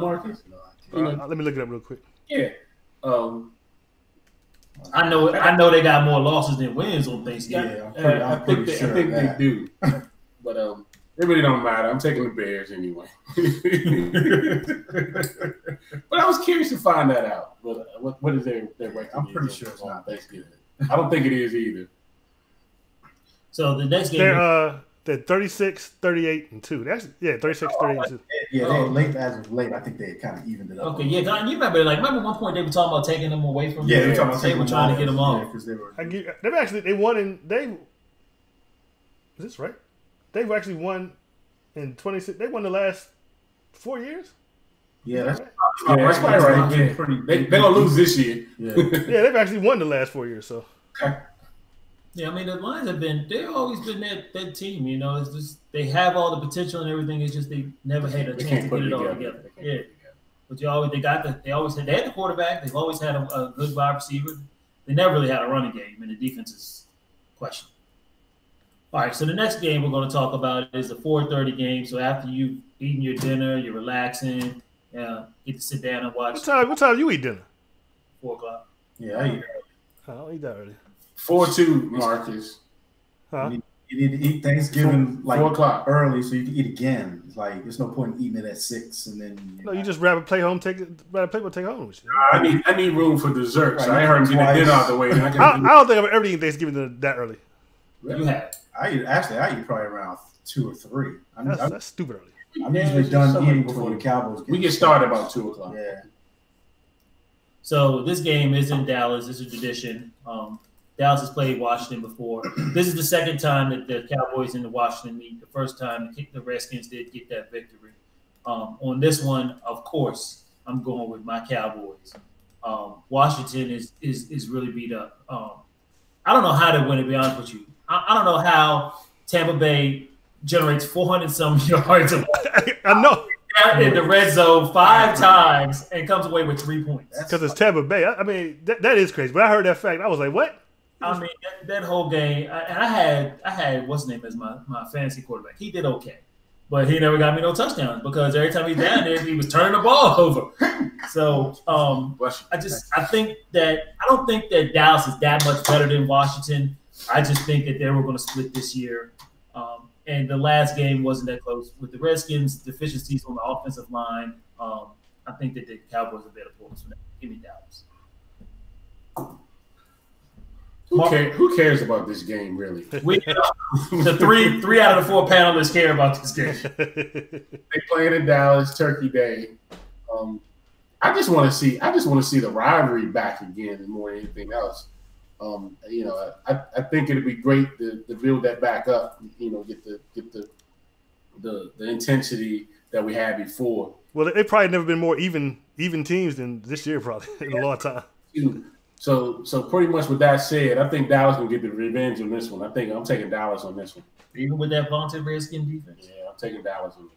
Marcus? Let me look it up real quick. Yeah. I know they got more losses than wins on Thanksgiving. Yeah, I think they do. But it really don't matter. I'm taking the Bears anyway. But I was curious to find that out. But what is their record? I'm pretty sure it's not Thanksgiving. I don't think it is either. So the next game, they're 36-38-2. 36-38-2. Yeah, as of late, I think they kind of evened it up. Okay, yeah, Don, you remember one point they were talking about taking them away from they were trying to get them off. Because they won is this right? They've actually won in 26. They won the last 4 years. Yeah, that's probably right. Yeah. They're gonna lose this year. Yeah. Yeah, they've actually won the last 4 years. So. Yeah, I mean the Lions they've always been that team. It's just they have all the potential and everything. It's just they never had a chance to get it all together. Yeah, but they always had the quarterback. They've always had a good wide receiver. They never really had a running game, and the defense is questionable. All right, so the next game we're going to talk about is the 4:30 game. So after you've eaten your dinner, you're relaxing, get to sit down and watch. What time you eat dinner? 4 o'clock. Yeah, I eat. I don't eat that early. 4-2, Marcus. Huh? You need to eat Thanksgiving 4 o'clock early so you can eat again. It's there's no point in eating it at 6 and then. No, you just grab a plate home, take home with you. I need room for dessert, right, so I heard him get the dinner out the way. I don't think I've ever eaten Thanksgiving that early. You have. I eat probably around 2 or 3. That's stupid early. I'm usually done eating before the Cowboys get. We get started about 2 o'clock. Yeah. So this game is in Dallas. This is a tradition. Dallas has played Washington before. This is the second time that the Cowboys and the Washington meet. The first time the Redskins did get that victory. On this one, of course, I'm going with my Cowboys. Washington is really beat up. I don't know how they win, to be honest with you. I don't know how Tampa Bay generates 400 some yards. I know. out in the red zone 5 times and comes away with 3 points. Because it's Tampa Bay. I mean, that is crazy. But I heard that fact. I was like, what? I mean, that whole game, I had what's his name as my fantasy quarterback. He did okay, but he never got me no touchdowns because every time he's down there, he was turning the ball over. So I don't think that Dallas is that much better than Washington. I just think that they were going to split this year. And the last game wasn't that close with the Redskins' deficiencies on the offensive line. I think that the Cowboys are better for us for that. Give me Dallas. Who cares about this game, really? The three out of the 4 panelists care about this game. They playing in Dallas, Turkey Day. I just want to see the rivalry back again more than anything else. I think it'd be great to build that back up. Get the intensity that we had before. Well, they've probably never been more even teams than this year, probably in a long time. So pretty much with that said, I think Dallas will get the revenge on this one. I think I'm taking Dallas on this one. Even with that vaunted Redskin defense? Yeah, I'm taking Dallas on this one.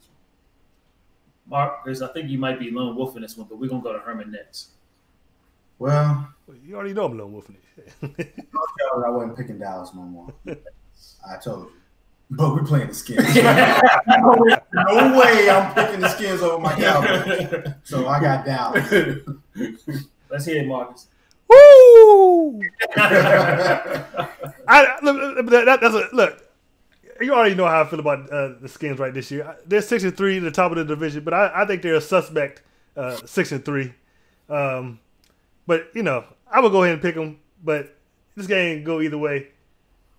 Mark, I think you might be lone wolf in this one, but we're going to go to Herman next. Well, you already know I'm lone wolf in it. I wasn't picking Dallas no more. I told you. But we're playing the Skins. No way I'm picking the Skins over my Cowboys. So I got Dallas. Let's hear it, Marcus. Woo! Look. You already know how I feel about the Skins right this year. They're 6-3 at the top of the division, but I think they're a suspect 6-3. But I would go ahead and pick them. But this game can go either way.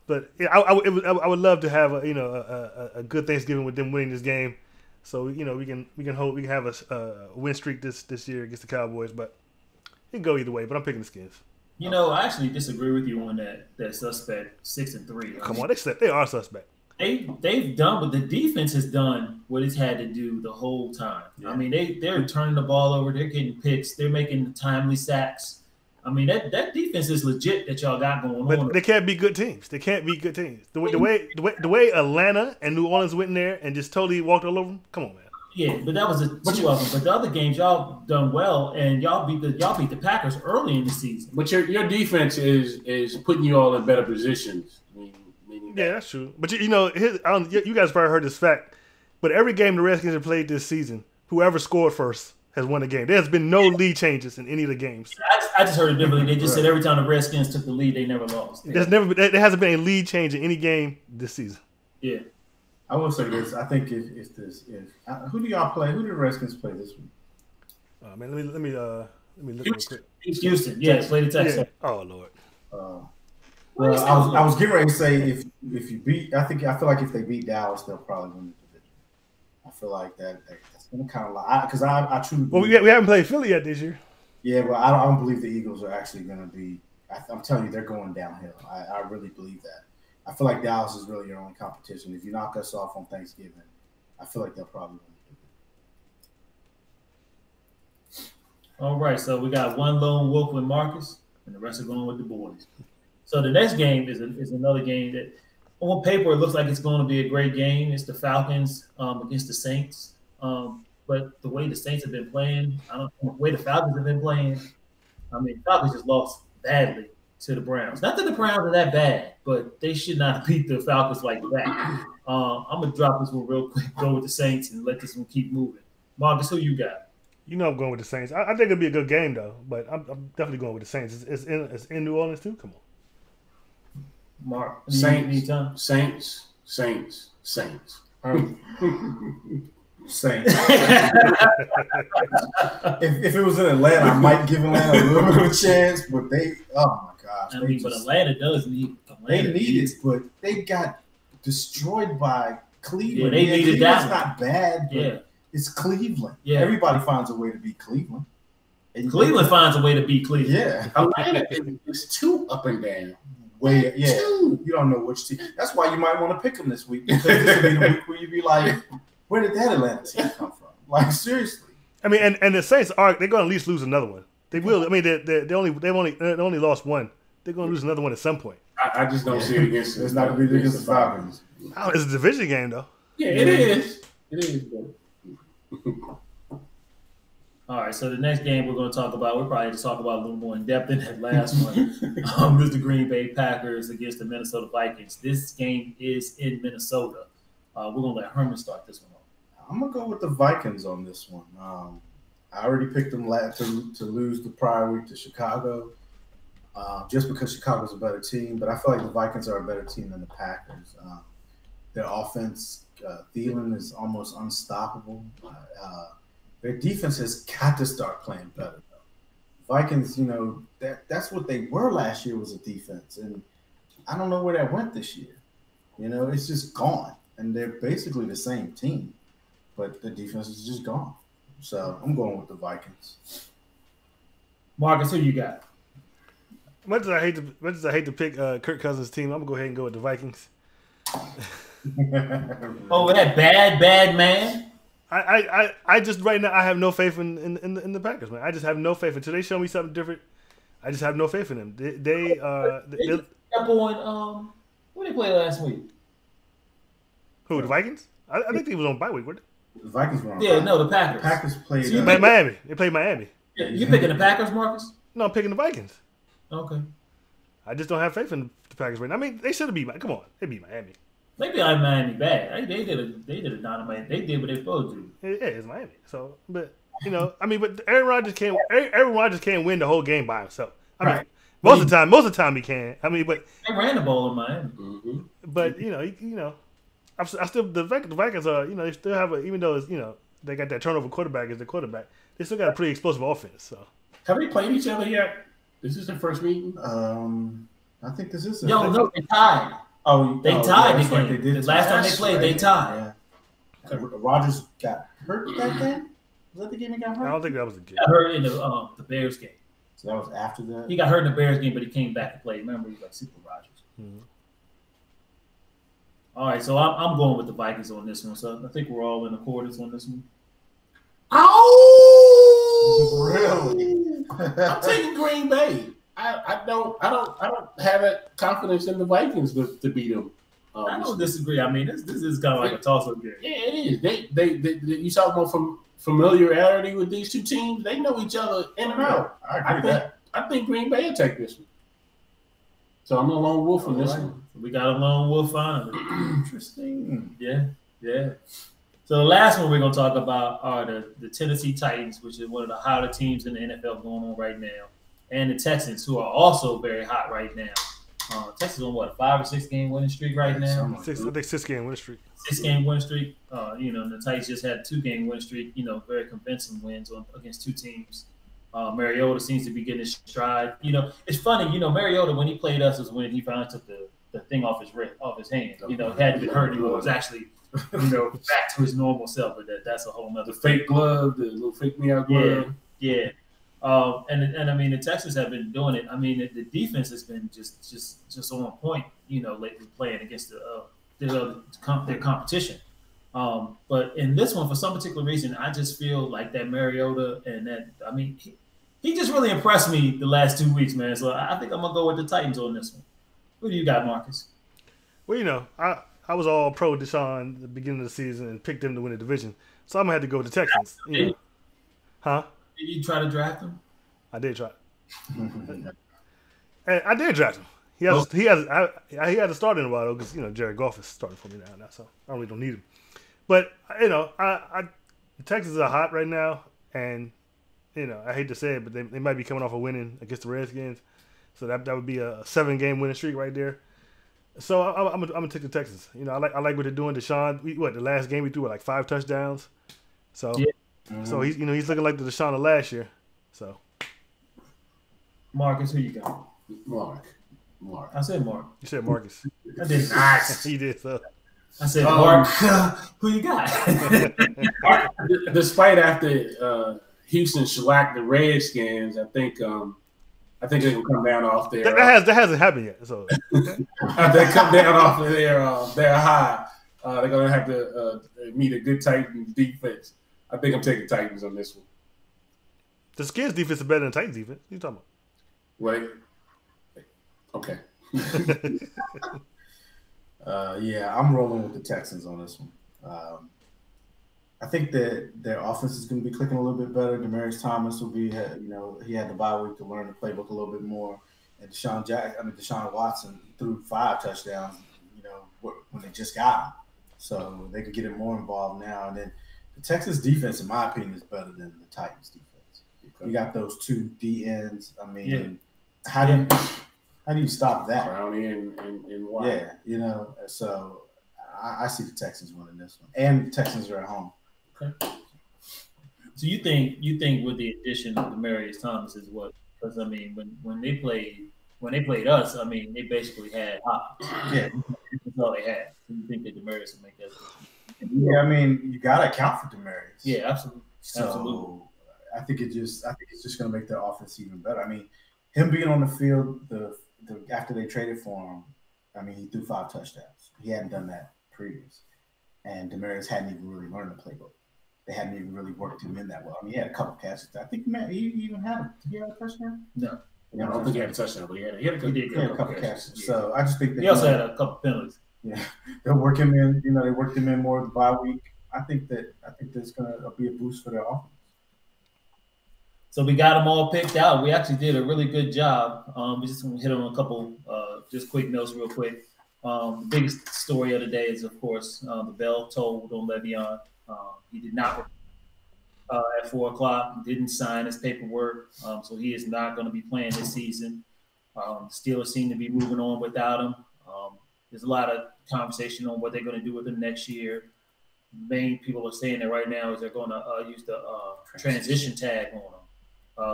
But I would love to have a good Thanksgiving with them winning this game. So we can hope we can have a win streak this year against the Cowboys. But it can go either way. But I'm picking the Skins. I actually disagree with you on that suspect 6-3. Come on, they are suspect. They've done, but the defense has done what it's had to do the whole time. Yeah. I mean, they're turning the ball over, they're getting picks, they're making timely sacks. I mean, that defense is legit that y'all got going on. But they can't be good teams. They can't be good teams. The way Atlanta and New Orleans went in there and just totally walked all over them. Come on, man. Yeah, but that was two of them. But the other games y'all done well, and y'all beat the Packers early in the season. But your defense is putting you all in better positions. Yeah, that's true. But you guys probably heard this fact. But every game the Redskins have played this season, whoever scored first has won the game. There has been no lead changes in any of the games. I just heard it differently. They just said every time the Redskins took the lead, they never lost. There hasn't been a lead change in any game this season. Yeah. I will say this. I think if who do y'all play? Who do the Redskins play this week? Man, let me look real quick. Houston. Yeah, play the Texans. Yeah. Oh Lord. Well, I was getting ready to say if you beat, I feel like if they beat Dallas, they'll probably win the division. I feel like that's gonna kind of lie because I truly. Well, we haven't played Philly yet this year. Yeah, but I don't believe the Eagles are actually going to be. I'm telling you, they're going downhill. I really believe that. I feel like Dallas is really your only competition. If you knock us off on Thanksgiving, I feel like they'll probably win. All right, so we got one lone wolf with Marcus, and the rest are going with the boys. So the next game is another game that, on paper, it looks like it's going to be a great game. It's the Falcons against the Saints. But the way the Saints have been playing, the way the Falcons have been playing, I mean, Falcons just lost badly to the Browns. Not that the Browns are that bad, but they should not beat the Falcons like that. I'm going to drop this one real quick, go with the Saints, and let this one keep moving. Marcus, who you got? I'm going with the Saints. I think it'll be a good game, though, but I'm definitely going with the Saints. It's in New Orleans, too? Come on. Mark, Saints. Saints. If it was in Atlanta, I might give Atlanta a little bit of a chance, but oh my gosh. But Atlanta does need it, but they got destroyed by Cleveland. Yeah, they needed that. It's not bad, but it's Cleveland. Yeah. Everybody finds a way to beat Cleveland. And Cleveland finds a way to beat Cleveland. Yeah. Atlanta is too up and down. You don't know which team. That's why you might want to pick them this week, because this will be the week where you be like, where did that Atlanta team come from? Like, seriously. I mean, and the Saints they're going to at least lose another one. They will. I mean, they only lost one. They're going to lose another one at some point. I just don't see it against. It's not going to be against the Falcons. It's a division game, though. Yeah, it is. It is. All right, so the next game we're going to talk about, we'll probably just talk about a little more in depth than that last one. Is the Green Bay Packers against the Minnesota Vikings. This game is in Minnesota. We're going to let Herman start this one off. I'm gonna go with the Vikings on this one. I already picked them to lose the prior week to Chicago, just because Chicago's a better team. But I feel like the Vikings are a better team than the Packers. Their offense, Thielen is almost unstoppable. Their defense has got to start playing better. Though. Vikings, that's what they were last year, was a defense, and I don't know where that went this year. It's just gone, and they're basically the same team, but the defense is just gone. So I'm going with the Vikings. Marcus, who you got? Much as I hate to pick Kirk Cousins' team, I'm gonna go ahead and go with the Vikings. Oh, that bad man. I just right now I have no faith in the Packers, man. I just have no faith until they show me something different. I just have no faith in them. They up on who they played last week? Who, the Vikings? I think they was on bye week, weren't they? The Vikings were on. Yeah, no, the Packers. The Packers played. So Miami. They played Miami. Yeah, you picking the Packers, Marcus? No, I'm picking the Vikings. Okay. I just don't have faith in the Packers right now. I mean, they should have beat. Come on, they beat Miami. Maybe I'm Miami bad. They did a dynamite. They did what they supposed to. Yeah, it's Miami. So, but but Aaron Rodgers can't win the whole game by himself. I mean, most of the time he can. I mean, but they ran the ball in Miami. Mm-hmm. But I still the Vikings are they still have even though it's they got that turnover quarterback as the quarterback, they still got a pretty explosive offense. So have they played each other yet? Is this their first meeting? I think this is. No, they tied. They tied the game. Right, the last time they played, they tied. Yeah. Rodgers got hurt that game. Was that the game he got hurt? I don't think that was the game. Got hurt in the Bears game. So that was after that. He got hurt in the Bears game, but he came back to play. Remember, he was like Super Rodgers. Mm-hmm. All right, so I'm going with the Vikings on this one. So I think we're all in accordance on this one. Oh, really? I'm taking Green Bay. I don't have that confidence in the Vikings to beat them. I don't disagree. I mean, this is kind of like a toss-up game. Yeah, it is. They you talk about familiarity with these two teams. They know each other in and out. I agree with that. I think Green Bay will take this one. So I'm a lone wolf on this one. We got a lone wolf finally. Interesting. Yeah. So the last one we're going to talk about are the Tennessee Titans, which is one of the hotter teams in the NFL going on right now, and the Texans, who are also very hot right now. Texas on what, a 5 or 6 game winning streak right now? I think 6 game winning streak. 6 game winning streak. The Titans just had a 2 game winning streak. Very convincing wins against 2 teams. Mariota seems to be getting his stride. It's funny. Mariota, when he played us was when he finally took the thing off his hand. He hadn't been hurt anymore. It was actually back to his normal self. But that's a whole nother. The fake glove, the little fake me out glove. Yeah. And I mean the Texans have been doing it. I mean the defense has been just on point. Lately playing against their competition. But in this one, for some particular reason, I just feel like that Mariota and that. I mean, he just really impressed me the last 2 weeks, man. So I think I'm gonna go with the Titans on this one. Who do you got, Marcus? Well, I was all pro Deshaun at the beginning of the season and picked them to win the division, so I'm gonna have to go with the Texans. Huh? Did you try to draft him? I did try. And I did draft him. He had to start in a while though, because Jared Goff is starting for me now, so I really don't need him. But the Texans are hot right now, and I hate to say it, but they might be coming off a winning against the Redskins, so that would be a 7 game winning streak right there. So I'm gonna take the Texans. I like what they're doing. Deshaun, the last game we threw like 5 touchdowns, so so he's looking like the Deshaun of last year. So Marcus, who you got? Mark. I said Mark. You said Marcus. I did not. He did so. I said Mark. Who you got? Despite after Houston shellacked the Redskins, I think they will come down off their. That hasn't happened yet. So they come down off of their high. They're gonna have to meet a good Titans defense. I think I'm taking Titans on this one. The Skins defense is better than the Titans defense. What are you talking about? Wait. Okay. Yeah, I'm rolling with the Texans on this one. I think that their offense is going to be clicking a little bit better. Demaryius Thomas will be, he had the bye week to learn the playbook a little bit more. And Deshaun Watson threw 5 touchdowns, when they just got him. So they could get him more involved now. And then the Texas defense, in my opinion, is better than the Titans defense. You got those 2 D ends. I mean, how do you stop that? Brownie and White. Yeah, so I see the Texans winning this one. And the Texans are at home. Okay. So you think with the addition of Demaryius Thomas is what? Because I mean, when they played us, I mean, they basically had Hopkins. Yeah, that's all they had. So you think that Demaryius will make that? Yeah, I mean, you got to account for Demaryius. Yeah, absolutely. So I think it's just going to make their offense even better. I mean, him being on the field, after they traded for him, I mean, he threw 5 touchdowns. He hadn't done that previous, and Demaryius hadn't even really learned the playbook. They hadn't even really worked him in that well. I mean, he had a couple catches. I think he even had a touchdown. No. I don't think he had a touchdown, but he had a couple catches. Yeah. So I just think he also had a couple penalties. Yeah, they'll work him in. They worked him in more the bye week. I think that's going to be a boost for their offense. So we got them all picked out. We actually did a really good job. We just hit on a couple just quick notes real quick. The biggest story of the day is, of course, the bell tolled on Le'Veon. He did not at 4:00. Didn't sign his paperwork, so he is not going to be playing this season. Steelers seem to be moving on without him. There's a lot of conversation on what they're going to do with him next year. Main people are saying that right now is they're going to use the transition tag on him.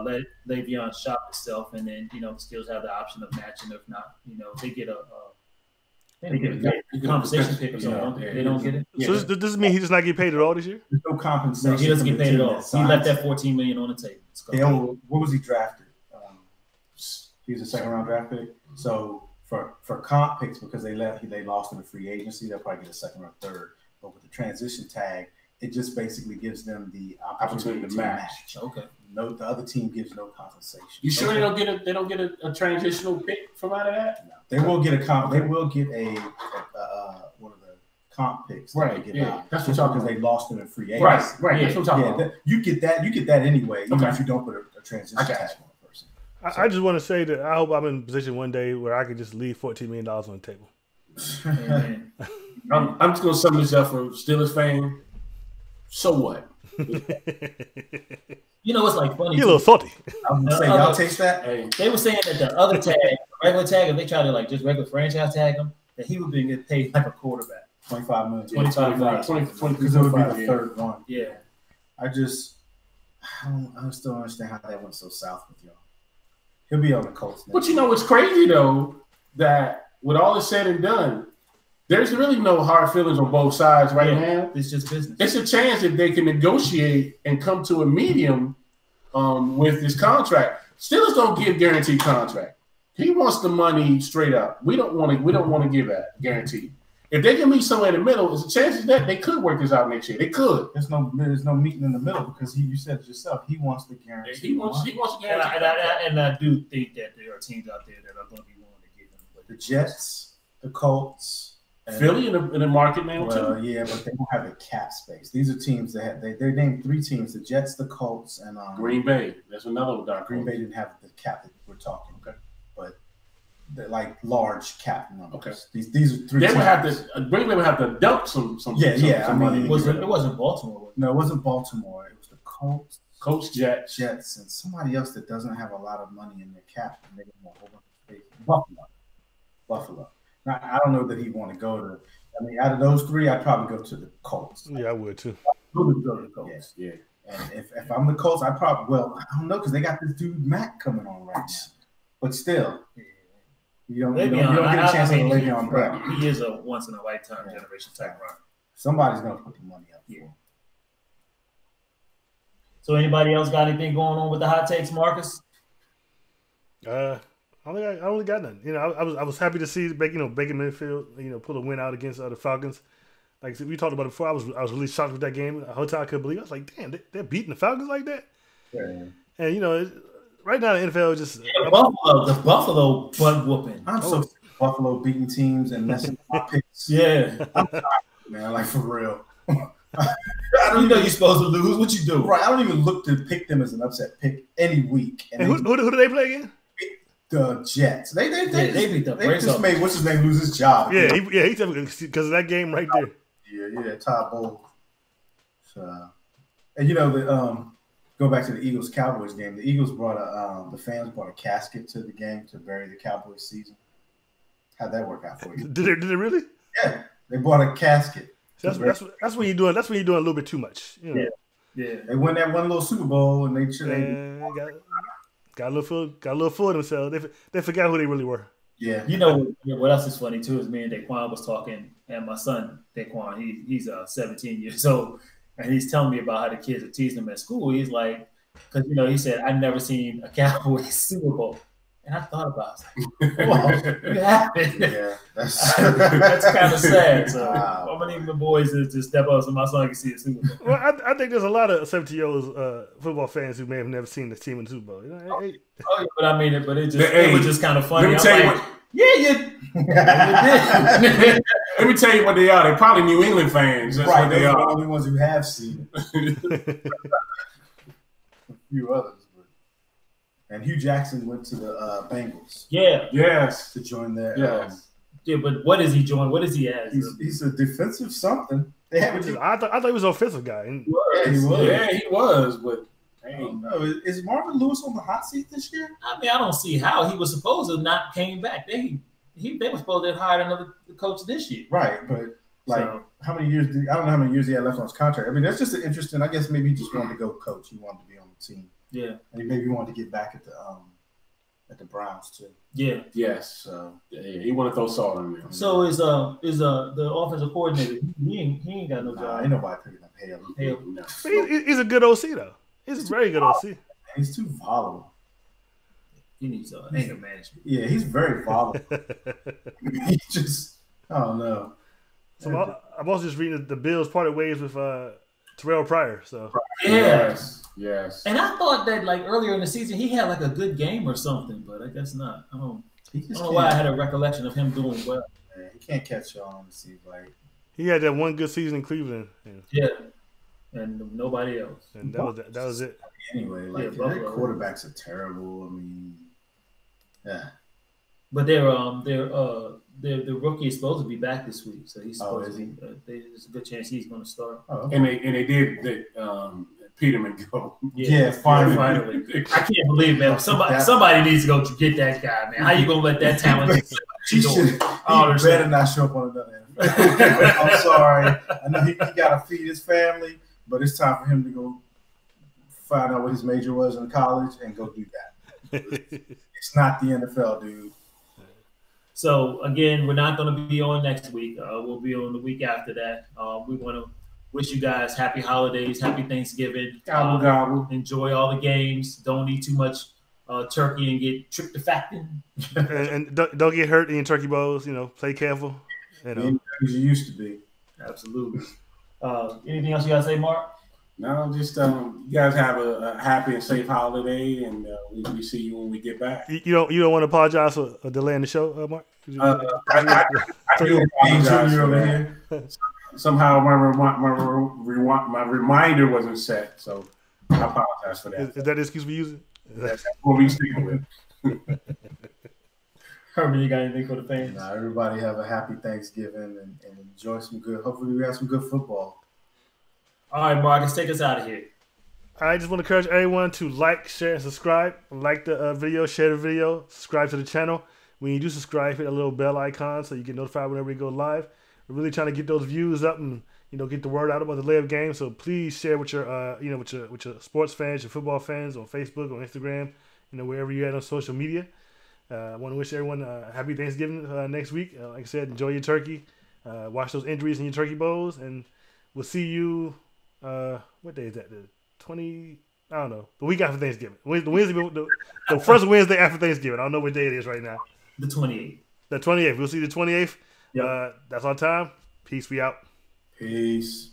Let Le'Veon shop himself, and then the Steelers have the option of matching. If not, they get a compensation pick or something. They don't get it. So does this mean he does not get paid at all this year? There's no compensation. No, he doesn't get paid at all. He left that $14 million on the table. What was he drafted? He was a 2nd-round draft pick. So for comp picks, because they lost in the free agency, they'll probably get a 2nd or 3rd. But with the transition tag, it just basically gives them the opportunity to match. Okay. No, the other team gives no compensation. You sure they don't get a transitional pick from out of that? No. They will get They will get a one of the comp picks. Right. That's what because they lost in a free agency. Right. That's what I'm talking about. You get that anyway, even if you don't put a transition tag on a person. I just want to say that I hope I'm in a position one day where I can just leave $14 million on the table. I'm just gonna sum this up for Steelers fan. So what? It's like funny. You're a little salty. I was gonna say, y'all taste that? They were saying that the other tag, regular tag, if they try to just regular franchise tag him, that he would be getting paid like a quarterback. $25 million. 25 million. 20, Because it would be the 3rd one. Yeah. I still don't understand how that went so south with y'all. He'll be on the Colts now. But it's crazy though that with all this said and done, there's really no hard feelings on both sides right now. It's just business. It's a chance that they can negotiate and come to a medium with this contract. Steelers don't give guaranteed contract. He wants the money straight up. We don't want to give that guaranteed. If they can meet somewhere in the middle, there's a chance that they could work this out next year. They could. There's no meeting in the middle because you said it yourself. He wants the guarantee. He wants to guarantee. And I do think that there are teams out there that are going to be willing to give him. The Jets, the Colts. Philly in the market now too. Yeah, but they don't have the cap space. These are teams that they named 3 teams: the Jets, the Colts, and Green Bay. That's another one. Green Bay didn't have the cap that we're talking. Okay, but they're like large cap numbers. Okay, these are 3. They would have to. Green Bay would have to dump some money. It wasn't Baltimore. No, it wasn't Baltimore. It was the Colts, Jets, and somebody else that doesn't have a lot of money in their cap. And they don't want a whole bunch of space. Buffalo. I don't know that he'd want to go to. I mean, out of those 3, I'd probably go to the Colts. Yeah, I would too. Go to the Colts. Yeah. And if I'm the Colts, I don't know because they got this dude Mack coming on right now. But still, you don't get a chance to Le'Veon Bell. He is a once in a lifetime generation type runner. Somebody's gonna put the money up. Yeah. So anybody else got anything going on with the hot takes, Marcus? I only got nothing. I was happy to see Baker Mayfield, pull a win out against the Falcons. Like we talked about it before, I was really shocked with that game. A whole time I couldn't believe it. I was like, damn, they're beating the Falcons like that. Yeah. And right now the NFL is just the Buffalo butt whooping. I'm so sick of Buffalo beating teams and messing up my picks. Yeah, I'm tired, man. Like for real. You know you're supposed to lose. What you do? Right. I don't even look to pick them as an upset pick any week. And who do they play again? The Jets. They beat the brakes just off. made what's his name lose his job. Yeah, he's because of that game right there. Yeah, Todd Bowles. So, and you know go back to the Eagles Cowboys game. The Eagles brought the fans brought a casket to the game to bury the Cowboys season. How'd that work out for you? Did it really? Yeah, they bought a casket. That's when you're doing. That's when you're doing a little bit too much. You know? Yeah. They won that one little Super Bowl, and they got a little full of themselves. They forgot who they really were. Yeah. You know what else is funny too is me and Daquan was talking, and my son Daquan, he's 17 years old, and he's telling me about how the kids are teasing him at school. He's like, because he said I've never seen a Cowboys Super Bowl. And I thought about it. Well, you haven't. Yeah, that's kind of sad. So wow. I'm gonna need the boys to step up so my son can see the Super Bowl. Well, I think there's a lot of 17-year-old football fans who may have never seen the team in the Super Bowl. Oh, yeah, but I mean it. But it was just kind of funny. Let me tell you what. Yeah, you did. Let me tell you what they are. They're probably New England fans. That's right. What they Those are. the only ones who have seen it. A few others. And Hugh Jackson went to the Bengals. Yeah. Yes. To join their. Yes. Yeah, but what is he join? What is he as? He's a defensive something. They have. I thought he was an offensive guy. Yeah, he was. Yeah, he was. But I don't know. Is Marvin Lewis on the hot seat this year? I mean, I don't see how he was supposed to not came back. They were supposed to have hired another coach this year. Right, but how many years? I don't know how many years he had left on his contract. I mean, that's just an interesting. I guess maybe he just wanted to go coach. He wanted to be on the team. Yeah, and he maybe wanted to get back at the Browns too. Yeah. Yes. So yeah, he wanted to throw salt on there. So is the offensive coordinator? He ain't got no job. Ain't nobody picking up Haley. No. He's a good OC though. He's a very good OC. He's too volatile. He needs anger management. Yeah, he's very volatile. He just, I don't know. So I'm also just reading the Bills parted ways with Terrell Pryor. So Yes. And I thought that earlier in the season he had a good game or something, but I guess not. I don't know why I had a recollection of him doing well. Man, he can't catch on. It seems like he had that one good season in Cleveland. Yeah. And nobody else. And that was it. Anyway, their quarterbacks are terrible. I mean, yeah. But their rookie is supposed to be back this week, so he's supposed to be. There's a good chance he's going to start. Oh, okay. And they did Peterman go. Yeah, finally. I can't believe, man. Somebody needs to go to get that guy, man. How you gonna let that talent? He better not show up on another NFL. I'm sorry. I know he got to feed his family, but it's time for him to go find out what his major was in college and go do that. It's not the NFL, dude. So again, we're not going to be on next week. We'll be on the week after that. We want to wish you guys happy holidays, happy Thanksgiving. Gobble, gobble. Enjoy all the games. Don't eat too much turkey and get tryptophan. and don't get hurt in your turkey bowls. Play careful. As you used to be. Absolutely. Anything else you got to say, Mark? No, just you guys have a happy and safe holiday, and we see you when we get back. You don't want to apologize for delaying the show, Mark? I do apologize for that. Somehow my reminder wasn't set, so I apologize for that. Is that the excuse we using? That's what we sticking with. Herman, you got anything for the fans? Nah, everybody have a happy Thanksgiving and enjoy some good. Hopefully, we have some good football. All right, Marcus, take us out of here. I just want to encourage everyone to like, share, and subscribe. Like the video, share the video, subscribe to the channel. When you do subscribe, hit a little bell icon so you get notified whenever we go live. We're really trying to get those views up and get the word out about the layup game. So please share with your with your sports fans, your football fans on Facebook, on Instagram, wherever you're at on social media. I want to wish everyone a happy Thanksgiving next week. Like I said, enjoy your turkey. Watch those injuries in your turkey bowls, and we'll see you. What day is that? The 20? I don't know. The week after Thanksgiving. The first Wednesday after Thanksgiving. I don't know what day it is right now. The 28th. The 28th. We'll see the 28th. Yep. That's our time. Peace. We out. Peace.